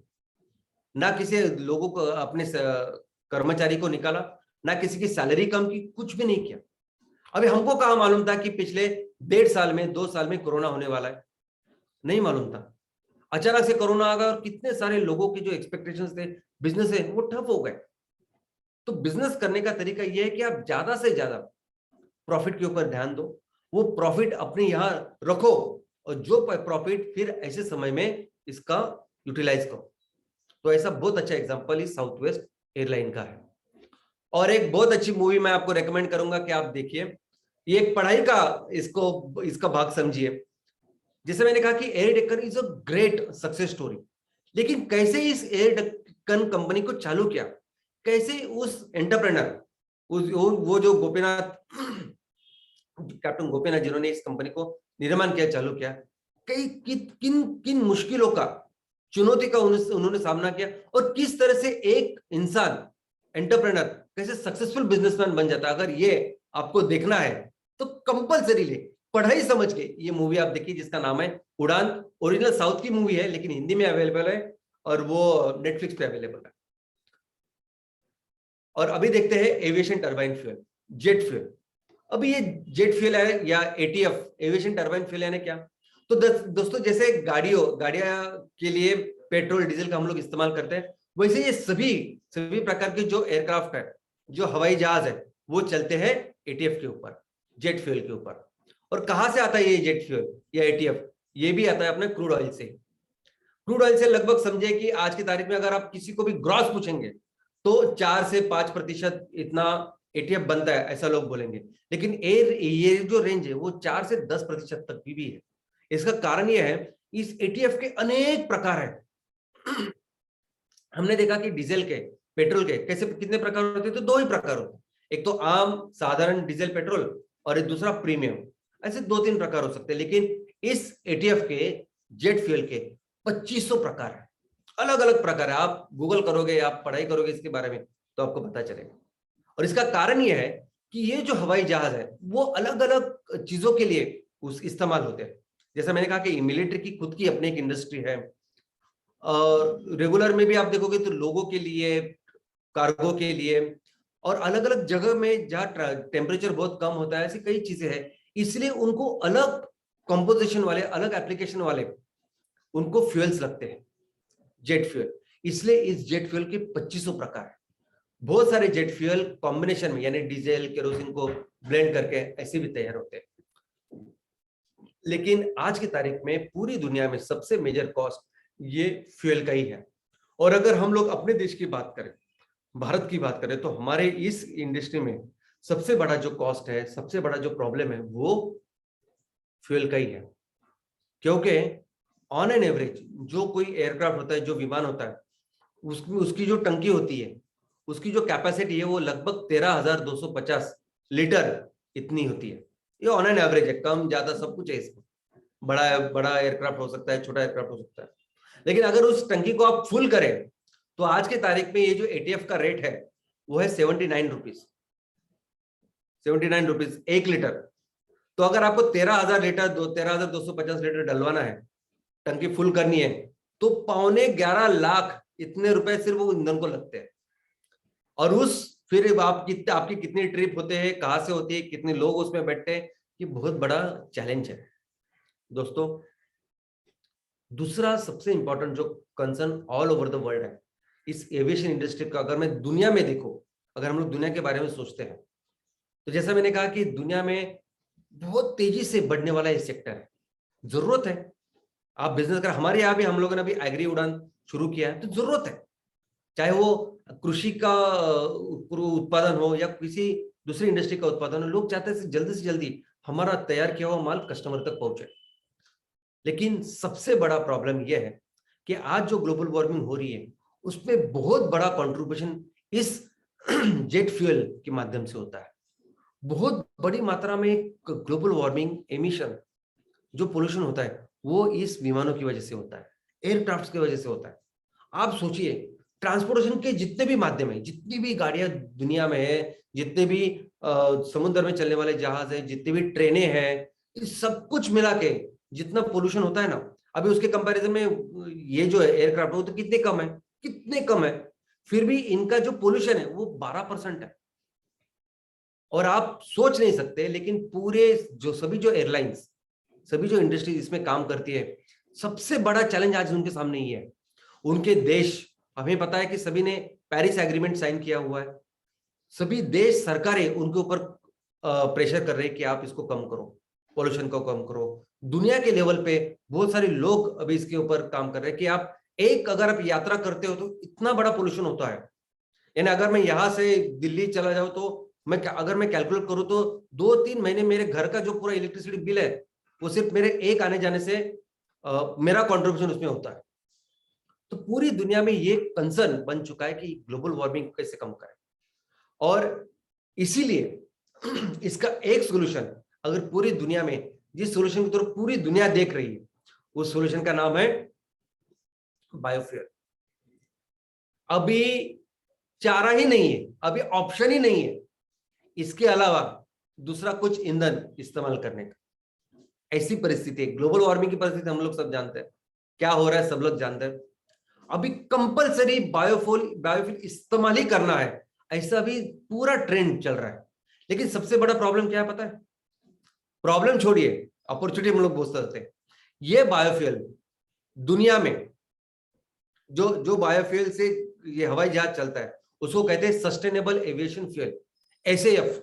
ना किसी लोगों को, अपने कर्मचारी को निकाला, ना किसी की सैलरी कम की, कुछ भी नहीं किया। अभी हमको कहाँ मालूम था कि पिछले 1.5 साल में 2 साल में कोरोना होने वाला है, नहीं मालूम था। अचानक से कोरोना आ गया और कितने सारे लोगों की जो एक्सपेक्टेशंस थे बिजनेस है वो ठप हो गए। तो बिजनेस करने का तरीका यह है कि आप ज्यादा से ज्यादा प्रॉफिट के ऊपर ध्यान दो, वो प्रॉफिट अपने यहां रखो और जो प्रॉफिट फिर ऐसे समय में इसका यूटिलाइज करो। तो ऐसा बहुत अच्छा एग्जांपल इस साउथ वेस्ट एयरलाइन का है। और एक बहुत अच्छी मूवी मैं आपको रेकमेंड करूंगा कि आप देखिए, ये एक पढ़ाई का इसका भाग समझिए। जैसे मैंने कहा कि air Deccan is a great success story, लेकिन कैसे इस एयर डेक्कन कंपनी को चालू किया, कैसे उस एंटरप्रेनर, वो जो कैप्टन गोपीनाथ जिन्होंने इस कंपनी को निर्माण किया, चालू किया, किन मुश्किलों का, चुनौती का उन्होंने सामना किया, और किस तरह से एक इंसान एंटरप्रेनर, कैसे सक्सेसफुल बिजनेसमैन बन जाता है, अगर ये आपको देखना है तो कंपलसरीली पढ़ाई समझ के ये मूवी आप देखिए जिसका नाम है उड़ान। ओरिजिनल साउथ की मूवी है लेकिन हिंदी में अवेलेबल है और वो नेटफ्लिक्स पे अवेलेबल है। और अभी देखते हैं aviation turbine fuel, jet fuel. अभी ये जेट फ्यूल है या एटीएफ, एविएशन टरबाइन फ्यूल यानी क्या? तो दोस्तों जैसे गाड़ियां के लिए पेट्रोल डीजल का हम लोग इस्तेमाल करते हैं, वैसे ये सभी प्रकार के जो एयरक्राफ्ट है, जो हवाई जहाज है, वो चलते हैं एटीएफ के ऊपर, जेट फ्यूल के ऊपर। और कहां से आता है ये जेट फ्यूल या एटीएफ? ये भी आता है अपने क्रूड ऑयल से। क्रूड ऑयल से लगभग समझे कि आज की तारीख में अगर आप किसी को भी ग्रॉस पूछेंगे तो 4 से 5% इतना एटीएफ बनता है, ऐसा लोग बोलेंगे। लेकिन ये जो रेंज है वो 4 से 10% तक भी है। इसका कारण यह है इस एटीएफ के अनेक प्रकार है। हमने देखा कि डीजल के, पेट्रोल के कैसे कितने प्रकार होते हैं, तो 2 ही प्रकार होते हैं। एक तो आम साधारण डीजल पेट्रोल और एक दूसरा प्रीमियम, ऐसे 2-3 प्रकार हो सकते हैं। लेकिन इस एटीएफ के, जेट फ्यूल के 2500 प्रकार है, अलग अलग प्रकार है। आप गूगल करोगे, आप पढ़ाई करोगे इसके बारे में तो आपको पता चलेगा। और इसका कारण यह है कि ये जो हवाई जहाज है वो अलग अलग चीजों के लिए इस्तेमाल होते हैं। जैसा मैंने कहा कि मिलिट्री की खुद की अपनी एक इंडस्ट्री है, रेगुलर में भी आप देखोगे तो लोगों के लिए, कार्गो के लिए, और अलग अलग जगह में जहाँ टेम्परेचर बहुत कम होता है, ऐसी कई चीजें हैं। इसलिए उनको अलग कंपोजिशन वाले, अलग एप्लीकेशन वाले उनको फ्यूल्स लगते हैं, जेट फ्यूल। इसलिए इस जेट फ्यूल के 2500 प्रकार है। बहुत सारे जेट फ्यूल कॉम्बिनेशन में यानी डीजल केरोसिन को ब्लेंड करके ऐसे भी तैयार होते हैं। लेकिन आज की तारीख में पूरी दुनिया में सबसे मेजर कॉस्ट ये फ्यूल का ही है। और अगर हम लोग अपने देश की बात करें, भारत की बात करें, तो हमारे इस इंडस्ट्री में सबसे बड़ा जो कॉस्ट है, सबसे बड़ा जो प्रॉब्लम है वो फ्यूल का ही है। क्योंकि ऑन एन एवरेज जो कोई एयरक्राफ्ट होता है, जो विमान होता है, उसकी जो टंकी होती है, उसकी जो कैपेसिटी है वो लगभग 13,250 लीटर इतनी होती है। ये ऑन एन एवरेज है, कम ज्यादा सब कुछ है इसमें। बड़ा एयरक्राफ्ट हो सकता है, छोटा एयरक्राफ्ट हो सकता है। लेकिन अगर उस टंकी को आप फुल करें तो आज की तारीख में ये जो एटीएफ का रेट है वो है 79 रुपीज, 79 रुपीज 1 लीटर। तो अगर आपको 13,250 लीटर डलवाना है, टंकी फुल करनी है, तो 11.25 लाख इतने रुपए सिर्फ वो ईंधन को लगते हैं। और फिर आपकी कितनी ट्रिप होते हैं, कहां से होती है, कितने लोग उसमें बैठते हैं, ये बहुत बड़ा चैलेंज है दोस्तों। दूसरा सबसे इंपॉर्टेंट जो concern all over the world है इस एविएशन इंडस्ट्री का, अगर मैं दुनिया में देखो, अगर हम लोग दुनिया के बारे में सोचते हैं, तो जैसा मैंने कहा कि दुनिया में बहुत तेजी से बढ़ने वाला ये सेक्टर है, जरूरत है। आप बिजनेस कर, हमारे यहाँ भी हम लोगों ने अभी एग्री उड़ान शुरू किया है, तो जरूरत है। चाहे वो कृषि का उत्पादन हो या किसी दूसरी इंडस्ट्री का उत्पादन हो, लोग चाहते हैं जल्दी से जल्दी हमारा तैयार किया हुआ माल कस्टमर तक पहुंचे। लेकिन सबसे बड़ा प्रॉब्लम यह है कि आज जो ग्लोबल वार्मिंग हो रही है उसमें बहुत बड़ा कंट्रीब्यूशन इस जेट फ्यूल के माध्यम से होता है। बहुत बड़ी मात्रा में ग्लोबल वार्मिंग एमिशन, जो पोल्यूशन होता है, वो इस विमानों की वजह से होता है, एयरक्राफ्ट की वजह से होता है। आप सोचिए, ट्रांसपोर्टेशन के जितने भी माध्यम है, जितनी भी गाड़ियां दुनिया में है, जितने भी समुद्र में चलने वाले जहाज है, जितनी भी ट्रेनें हैं, इस सब कुछ मिला के जितना पोल्यूशन होता है ना, अभी उसके कंपैरिजन में ये जो एयरक्राफ्ट है वो तो कितने कम है। फिर भी इनका जो पोल्यूशन है वो 12% है। और आप सोच नहीं सकते, लेकिन पूरे सभी जो एयरलाइंस, सभी जो इंडस्ट्री इसमें काम करती है, सबसे बड़ा चैलेंज आज उनके सामने ही है। उनके देश, हमें पता है कि सभी ने पेरिस एग्रीमेंट साइन किया हुआ है, सभी देश सरकारें उनके ऊपर प्रेशर कर रहे हैं कि आप इसको कम करो, पोल्यूशन को कम करो। दुनिया के लेवल पे बहुत सारे लोग अभी इसके ऊपर काम कर रहे हैं कि आप अगर आप यात्रा करते हो तो इतना बड़ा पोल्यूशन होता है। यानी अगर मैं यहाँ से दिल्ली चला जाऊं तो अगर मैं कैलकुलेट करूं तो 2-3 महीने मेरे घर का जो पूरा इलेक्ट्रिसिटी बिल है वो सिर्फ मेरे एक आने जाने से मेरा कॉन्ट्रीब्यूशन उसमें होता है। तो पूरी दुनिया में ये कंसर्न बन चुका है कि ग्लोबल वार्मिंग कैसे कम करें। और इसीलिए इसका एक सोल्यूशन, अगर पूरी दुनिया में जिस सोल्यूशन की तरफ पूरी दुनिया देख रही है, उस सोल्यूशन का नाम है बायोफ्यूल। अभी चारा ही नहीं है, अभी ऑप्शन ही नहीं है इसके अलावा दूसरा कुछ ईंधन इस्तेमाल करने का। ऐसी परिस्थिति, ग्लोबल वार्मिंग की परिस्थिति हम लोग सब जानते हैं, क्या हो रहा है सब लोग जानते हैं। अभी कंपलसरी बायोफ्यूल इस्तेमाल ही करना है, ऐसा भी पूरा ट्रेंड चल रहा है। लेकिन सबसे बड़ा प्रॉब्लम क्या है पता है? प्रॉब्लम छोड़िए, अपॉर्चुनिटी हम लोग बोल सकते हैं। ये बायोफ्यूल दुनिया में जो बायोफ्यूल से ये हवाई जहाज चलता है उसको कहते हैं सस्टेनेबल एविएशन फ्यूल, एसएएफ।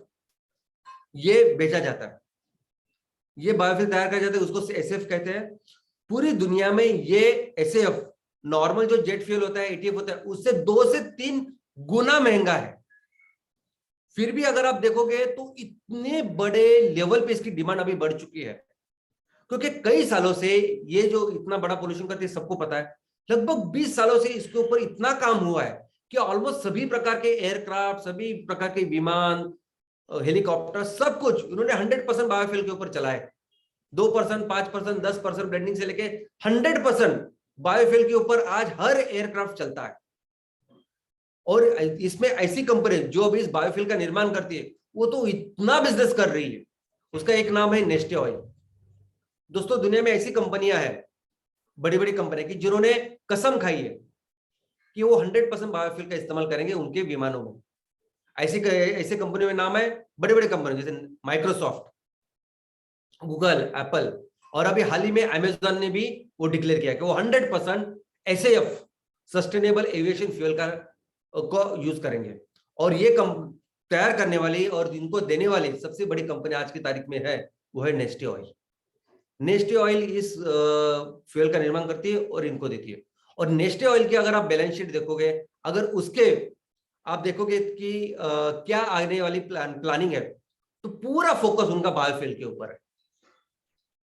ये बेचा जाता है, ये बायोफ्यूल तैयार किया जाता है, उसको एसएएफ कहते हैं। पूरी दुनिया में ये एसएएफ नॉर्मल जो जेट फ्यूल होता है, एटीएफ होता है, उससे 2 से 3 गुना महंगा है। फिर भी अगर आप देखोगे तो इतने बड़े लेवल पे इसकी डिमांड अभी बढ़ चुकी है, क्योंकि कई सालों से ये जो इतना बड़ा पोल्यूशन करती है सबको पता है। लगभग 20 सालों से इसके ऊपर इतना काम हुआ है कि ऑलमोस्ट सभी प्रकार के एयरक्राफ्ट, सभी प्रकार के विमान, हेलीकॉप्टर, सब कुछ उन्होंने 100% बायोफ्यूल के ऊपर चलाए। 2%, 5%, 10% ब्लेंडिंग से लेके 100% बायोफ्यूल के ऊपर आज हर एयरक्राफ्ट चलता है। और इसमें ऐसी कंपनी जो अभी इस बायोफ्यूल का निर्माण करती है वो तो इतना बिजनेस कर रही है, उसका एक नाम है नेस्टे ऑयल। दोस्तों दुनिया में ऐसी कंपनियां हैं, बड़ी बड़ी कंपनियां की जिन्होंने कसम खाई है कि वो 100% बायोफ्यूल का इस्तेमाल करेंगे उनके विमानों में। ऐसी कंपनियों में नाम है बड़े बड़े कंपनी जैसे माइक्रोसॉफ्ट, गूगल, एप्पल, और अभी हाल ही में अमेजॉन ने भी वो डिक्लेयर किया कि वो 100% एसएएफ सस्टेनेबल एविएशन फ्यूल को यूज करेंगे। और ये तैयार करने वाली और इनको देने वाली सबसे बड़ी कंपनी आज की तारीख में है वो है नेस्टे ऑयल। नेस्टे ऑयल इस फ्यूल का निर्माण करती है और इनको देती है। और नेस्टे ऑयल की अगर आप बैलेंस शीट देखोगे, अगर उसके आप देखोगे कि क्या आने वाली प्लानिंग है, तो पूरा फोकस उनका बायोफ्यूल के ऊपर है।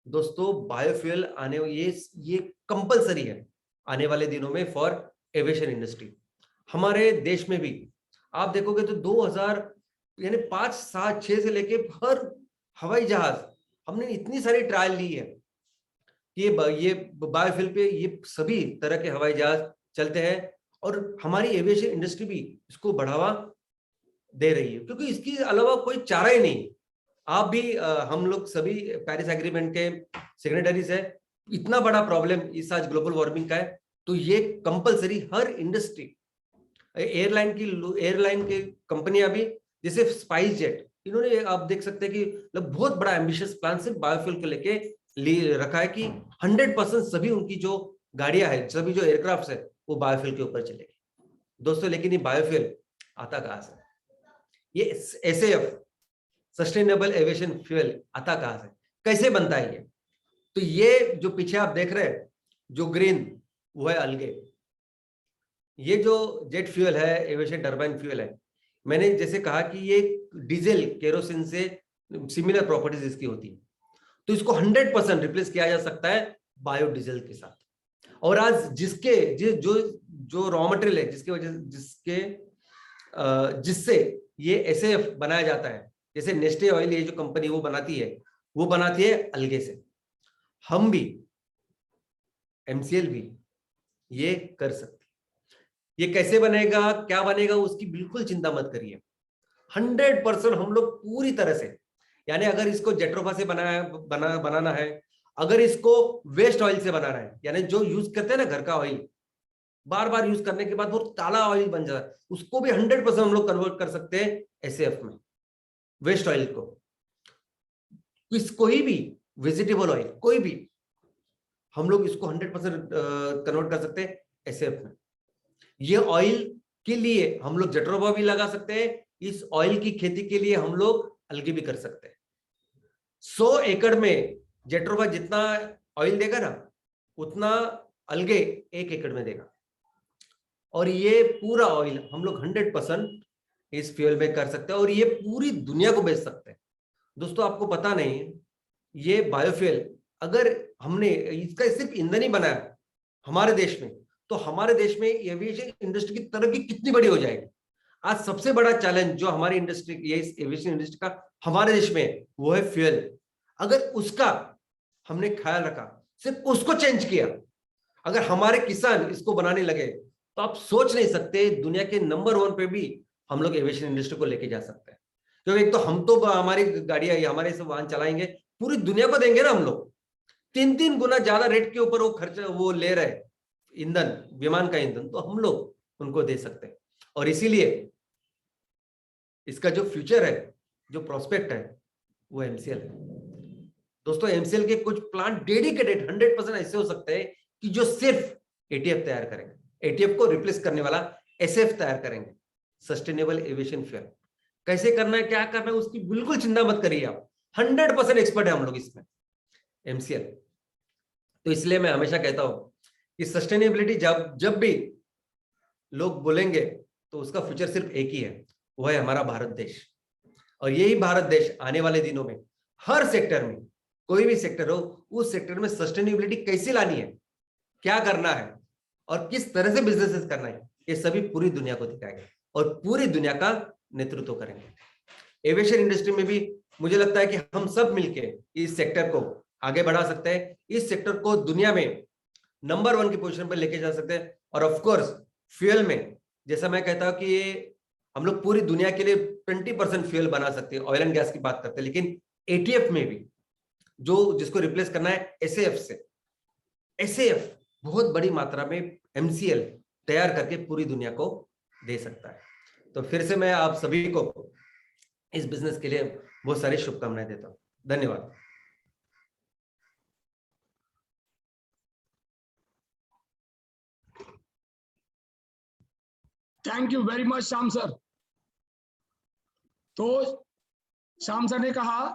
दोस्तों बायोफ्यूल ये कंपलसरी है आने वाले दिनों में फॉर एविएशन इंडस्ट्री। हमारे देश में भी आप देखोगे तो 2000 यानी 5, 7, 6 से लेके हर हवाई जहाज हमने इतनी सारी ट्रायल ली है कि ये बायोफ्यूल पे ये सभी तरह के हवाई जहाज चलते हैं। और हमारी एविएशन इंडस्ट्री भी इसको बढ़ावा दे रही है, क्योंकि इसके अलावा कोई चारा ही नहीं। आप भी हम लोग सभी पेरिस एग्रीमेंट के सिग्नेटरीज है। इतना बड़ा प्रॉब्लम इस आज ग्लोबल वार्मिंग का है, तो ये कंपलसरी हर इंडस्ट्री, एयरलाइन की कंपनियां भी जैसे स्पाइस जेट, इन्होंने आप देख सकते हैं कि बहुत बड़ा एम्बिशियस प्लान सिर्फ बायोफ्यूल को लेके रखा है कि 100% सभी उनकी जो गाड़ियां है, सभी जो एयरक्राफ्ट है वो बायोफ्यूल के ऊपर चलेगी। दोस्तों लेकिन ये बायोफ्यूल आता कहां से? ये एसएएफ सस्टेनेबल एविएशन फ्यूल आता कहां से, कैसे बनता है ये? तो ये जो पीछे आप देख रहे हैं जो ग्रीन, वो है अलगे। ये जो जेट फ्यूल है, एविएशन टर्बाइन फ्यूल है, मैंने जैसे कहा कि ये डीजल केरोसिन से सिमिलर प्रॉपर्टीज इसकी होती है, तो इसको 100% रिप्लेस किया जा सकता है बायोडीजल के साथ। और आज जो रॉ मटेरियल है जिससे ये एसएएफ बनाया जाता है, जैसे नेस्टे ऑयल ये जो कंपनी वो बनाती है अलगे से। हम भी, एमसीएल भी ये कर सकते। ये कैसे बनेगा, क्या बनेगा, उसकी बिल्कुल चिंता मत करिए। 100% हम लोग पूरी तरह से, यानी अगर इसको जेट्रोफा से बनाना है, अगर इसको वेस्ट ऑयल से बनाना है, यानी जो यूज करते हैं ना घर का ऑयल, बार बार यूज करने के बाद वो काला ऑयल बन जाता है, उसको भी 100% हम लोग कन्वर्ट कर सकते हैं एसएएफ में, वेस्ट ऑयल को। कोई भी वेजिटेबल ऑयल, कोई भी हम लोग इसको 100% कन्वर्ट कर सकते हैं एसएएफ में। ये ऑयल के लिए हम लोग जेट्रोफा भी लगा सकते हैं, इस ऑयल की खेती के लिए हम लोग अलगे भी कर सकते हैं। 100 एकड़ में जेट्रोफा जितना ऑयल देगा ना, उतना अलगे 1 एकड़ में देगा। और ये पूरा ऑयल हम लोग 100% इस फ्यूल में कर सकते हैं और ये पूरी दुनिया को बेच सकते हैं। दोस्तों आपको पता नहीं, ये बायोफ्यूल अगर हमने इसका सिर्फ ईंधन ही बनाया हमारे देश में, तो हमारे देश में एविएशन इंडस्ट्री की तरक्की कितनी बड़ी हो जाएगी। आज सबसे बड़ा चैलेंज जो हमारी इंडस्ट्री, ये एविएशन इंडस्ट्री का हमारे देश में, वो है फ्यूल। अगर उसका हमने ख्याल रखा, सिर्फ उसको चेंज किया, अगर हमारे किसान इसको बनाने लगे, तो आप सोच नहीं सकते दुनिया के नंबर 1 पे भी हम लोग एविएशन इंडस्ट्री को लेके जा सकते हैं। क्योंकि एक तो हम तो हमारी गाड़ियां हमारे सब वाहन चलाएंगे, पूरी दुनिया को देंगे ना हम लोग। 3 गुना ज्यादा रेट के ऊपर वो खर्चा वो ले रहे ईंधन, विमान का ईंधन, तो हम लोग उनको दे सकते हैं। और इसीलिए इसका जो फ्यूचर है, जो प्रोस्पेक्ट है, वो एमसीएल है। दोस्तों, एमसीएल के कुछ प्लांट डेडिकेटेड 100% ऐसे हो सकते हैं कि जो सिर्फ एटीएफ तैयार करेंगे, एटीएफ को रिप्लेस करने वाला एसएफ तैयार करेंगे, सस्टेनेबल एविएशन फ्यूल। कैसे करना है, क्या करना है, उसकी बिल्कुल चिंता मत करिए आप, 100% एक्सपर्ट है हम लोग इसमें, एमसीएल। तो इसलिए मैं हमेशा कहता हूं कि सस्टेनेबिलिटी जब भी लोग बोलेंगे तो उसका फ्यूचर सिर्फ एक ही है, वो है हमारा भारत देश। और यही भारत देश आने वाले दिनों में हर सेक्टर में, कोई भी सेक्टर हो, उस सेक्टर में सस्टेनेबिलिटी कैसे लानी है, क्या करना है और किस तरह से बिजनेसेस करना है, ये सभी पूरी दुनिया को दिखाएंगे और पूरी दुनिया का नेतृत्व करेंगे। एविएशन इंडस्ट्री में भी मुझे लगता है कि हम सब मिलके इस सेक्टर को आगे बढ़ा सकते हैं, इस सेक्टर को दुनिया में नंबर 1 की पोजीशन पर लेके जा सकते हैं। और ऑफ कोर्स फ्यूल में, जैसा मैं कहता हूं कि ये हम लोग पूरी दुनिया के लिए 20% फ्यूल बना सकते हैं, ऑयल एंड गैस की बात करते हैं, लेकिन एटीएफ में भी जो जिसको रिप्लेस करना है एसएएफ से, एसएएफ बहुत बड़ी मात्रा में एमसीएल तैयार करके पूरी दुनिया को दे सकता है। तो फिर से मैं आप सभी को इस बिजनेस के लिए बहुत सारी शुभकामनाएं देता हूं। धन्यवाद। Thank you very much Shyam sir. तो श्याम सर ने कहा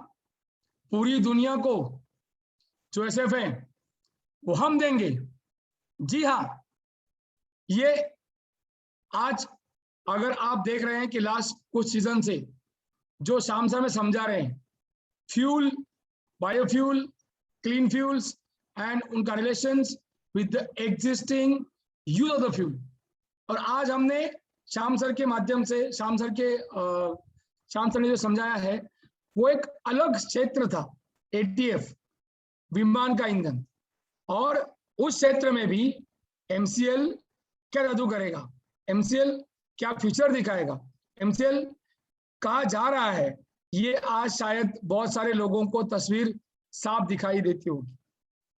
पूरी दुनिया को जो एसएफ है वो हम देंगे। जी हाँ, ये आज अगर आप देख रहे हैं कि लास्ट कुछ सीजन से जो श्याम सर में समझा रहे हैं, fuel, biofuel, clean fuels and उनका relations with the existing use of the fuel, और आज हमने श्याम सर के माध्यम से श्याम सर ने जो समझाया है वो एक अलग क्षेत्र था, एटीएफ, विमान का ईंधन, और उस क्षेत्र में भी एमसीएल क्या जादू करेगा, एमसीएल क्या फ्यूचर दिखाएगा, एमसीएल कहाँ जा रहा है, ये आज शायद बहुत सारे लोगों को तस्वीर साफ दिखाई देती होगी।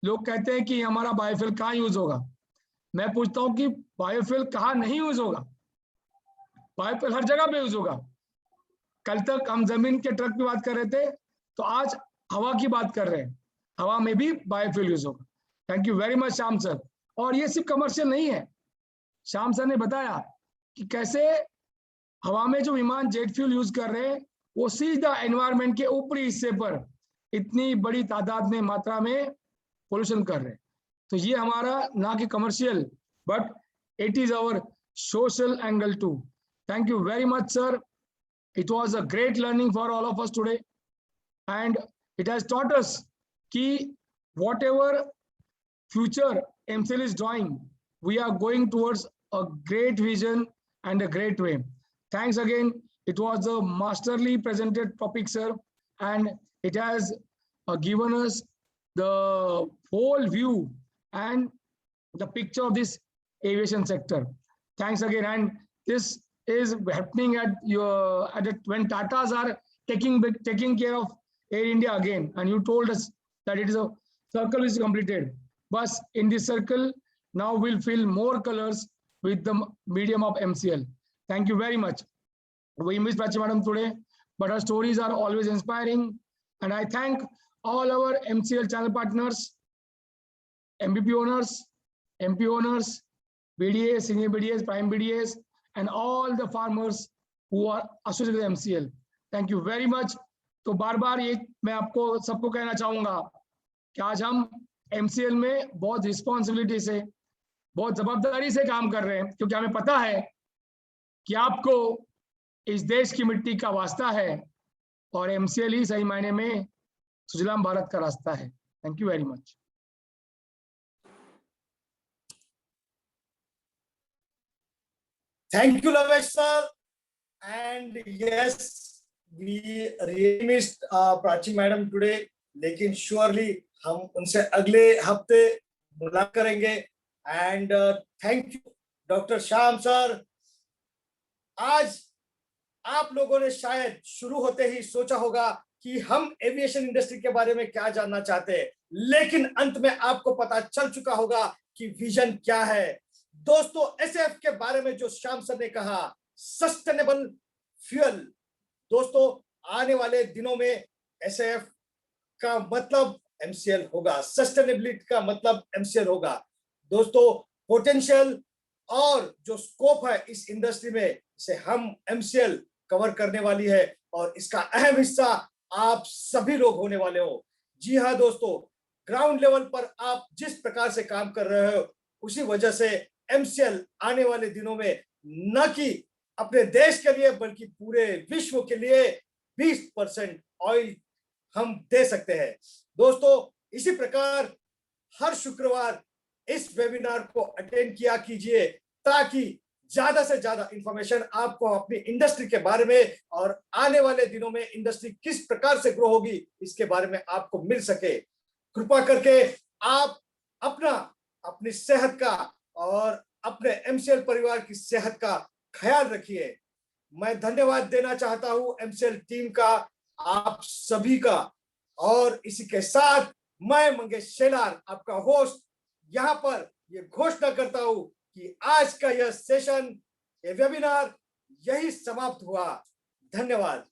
लोग कहते हैं कि हमारा बायोफ्यूल कहाँ यूज होगा। मैं पूछता हूँ कि बायोफ्यूल कहाँ नहीं यूज होगा? बायोफ्यूल हर जगह पे यूज होगा। कल तक हम जमीन के ट्रक की बात कर रहे थे, तो आज हवा की बात कर रहे हैं, हवा में भी बायोफ्यूल यूज होगा। Thank you very much Shyam sir. और ये सिर्फ कमर्शियल नहीं है, श्याम सर ने बताया कि कैसे हवा में जो विमान जेट फ्यूल यूज कर रहे हैं वो सीधा एनवायरमेंट के ऊपरी हिस्से पर इतनी बड़ी तादाद में मात्रा में पोल्यूशन कर रहे हैं। तो ये हमारा ना कि commercial but it is our social angle too. Thank you very much sir. It was a great learning for all of us today, and it has taught us कि whatever future MCL is drawing, we are going towards a great vision and a great way. Thanks again. It was a masterly presented topic, sir, and it has given us the whole view and the picture of this aviation sector. Thanks again. And this is happening when Tatas are taking care of Air India again, and you told us that it is a circle is completed. But in this circle, now we'll fill more colors with the medium of MCL. Thank you very much. We miss Prachi Madam today, but her stories are always inspiring, and I thank all our MCL channel partners, MVP owners, MP owners, BDAs, senior BDAs, prime BDAs, and all the farmers who are associated with MCL. Thank you very much. तो बार बार ये मैं आपको सबको कहना चाहूंगा कि आज हम MCL में बहुत रिस्पॉन्सिबिलिटी से, बहुत जवाबदारी से काम कर रहे हैं, क्योंकि हमें पता है कि आपको इस देश की मिट्टी का वास्ता है और MCL ही सही मायने में सुजलाम भारत का रास्ता है। Thank you very much. Thank you, Lavesh sir. And yes, we really missed Prachi madam today, लेकिन surely हम उनसे अगले हफ्ते मुलाकात करेंगे। And thank you doctor Shyam sir, आज आप लोगों ने शायद शुरू होते ही सोचा होगा कि हम एविएशन इंडस्ट्री के बारे में क्या जानना चाहते हैं, लेकिन अंत में आपको पता चल चुका होगा कि विजन क्या है। दोस्तों, एसएफ के बारे में जो श्याम सर ने कहा, सस्टेनेबल फ्यूल, दोस्तों आने वाले दिनों में एसएफ का मतलब एमसीएल होगा, सस्टेनेबिलिटी का मतलब एमसीएल होगा। दोस्तों, पोटेंशियल और जो स्कोप है इस इंडस्ट्री में, इसे हम एमसीएल कवर करने वाली है और इसका अहम हिस्सा आप सभी लोग होने वाले हो। जी हाँ दोस्तों, ग्राउंड लेवल पर आप जिस प्रकार से काम कर रहे हो, उसी वजह से एमसीएल आने वाले दिनों में न कि अपने देश के लिए बल्कि पूरे विश्व के लिए 20% ऑयल हम दे सकते हैं। दोस्तों, इसी प्रकार हर शुक्रवार इस वेबिनार को अटेंड किया कीजिए ताकि ज्यादा से ज्यादा इंफॉर्मेशन आपको अपनी इंडस्ट्री के बारे में और आने वाले दिनों में इंडस्ट्री किस प्रकार से ग्रो होगी इसके बारे में आपको मिल सके। कृपा करके आप अपनी सेहत का और अपने एमसीएल परिवार की सेहत का ख्याल रखिए। मैं धन्यवाद देना चाहता हूं एमसीएल टीम का, आप सभी का। और इसी के साथ मैं मंगेश शेलार, आपका होस्ट, यहाँ पर ये घोषणा करता हूं कि आज का यह सेशन, ये वेबिनार यही समाप्त हुआ। धन्यवाद।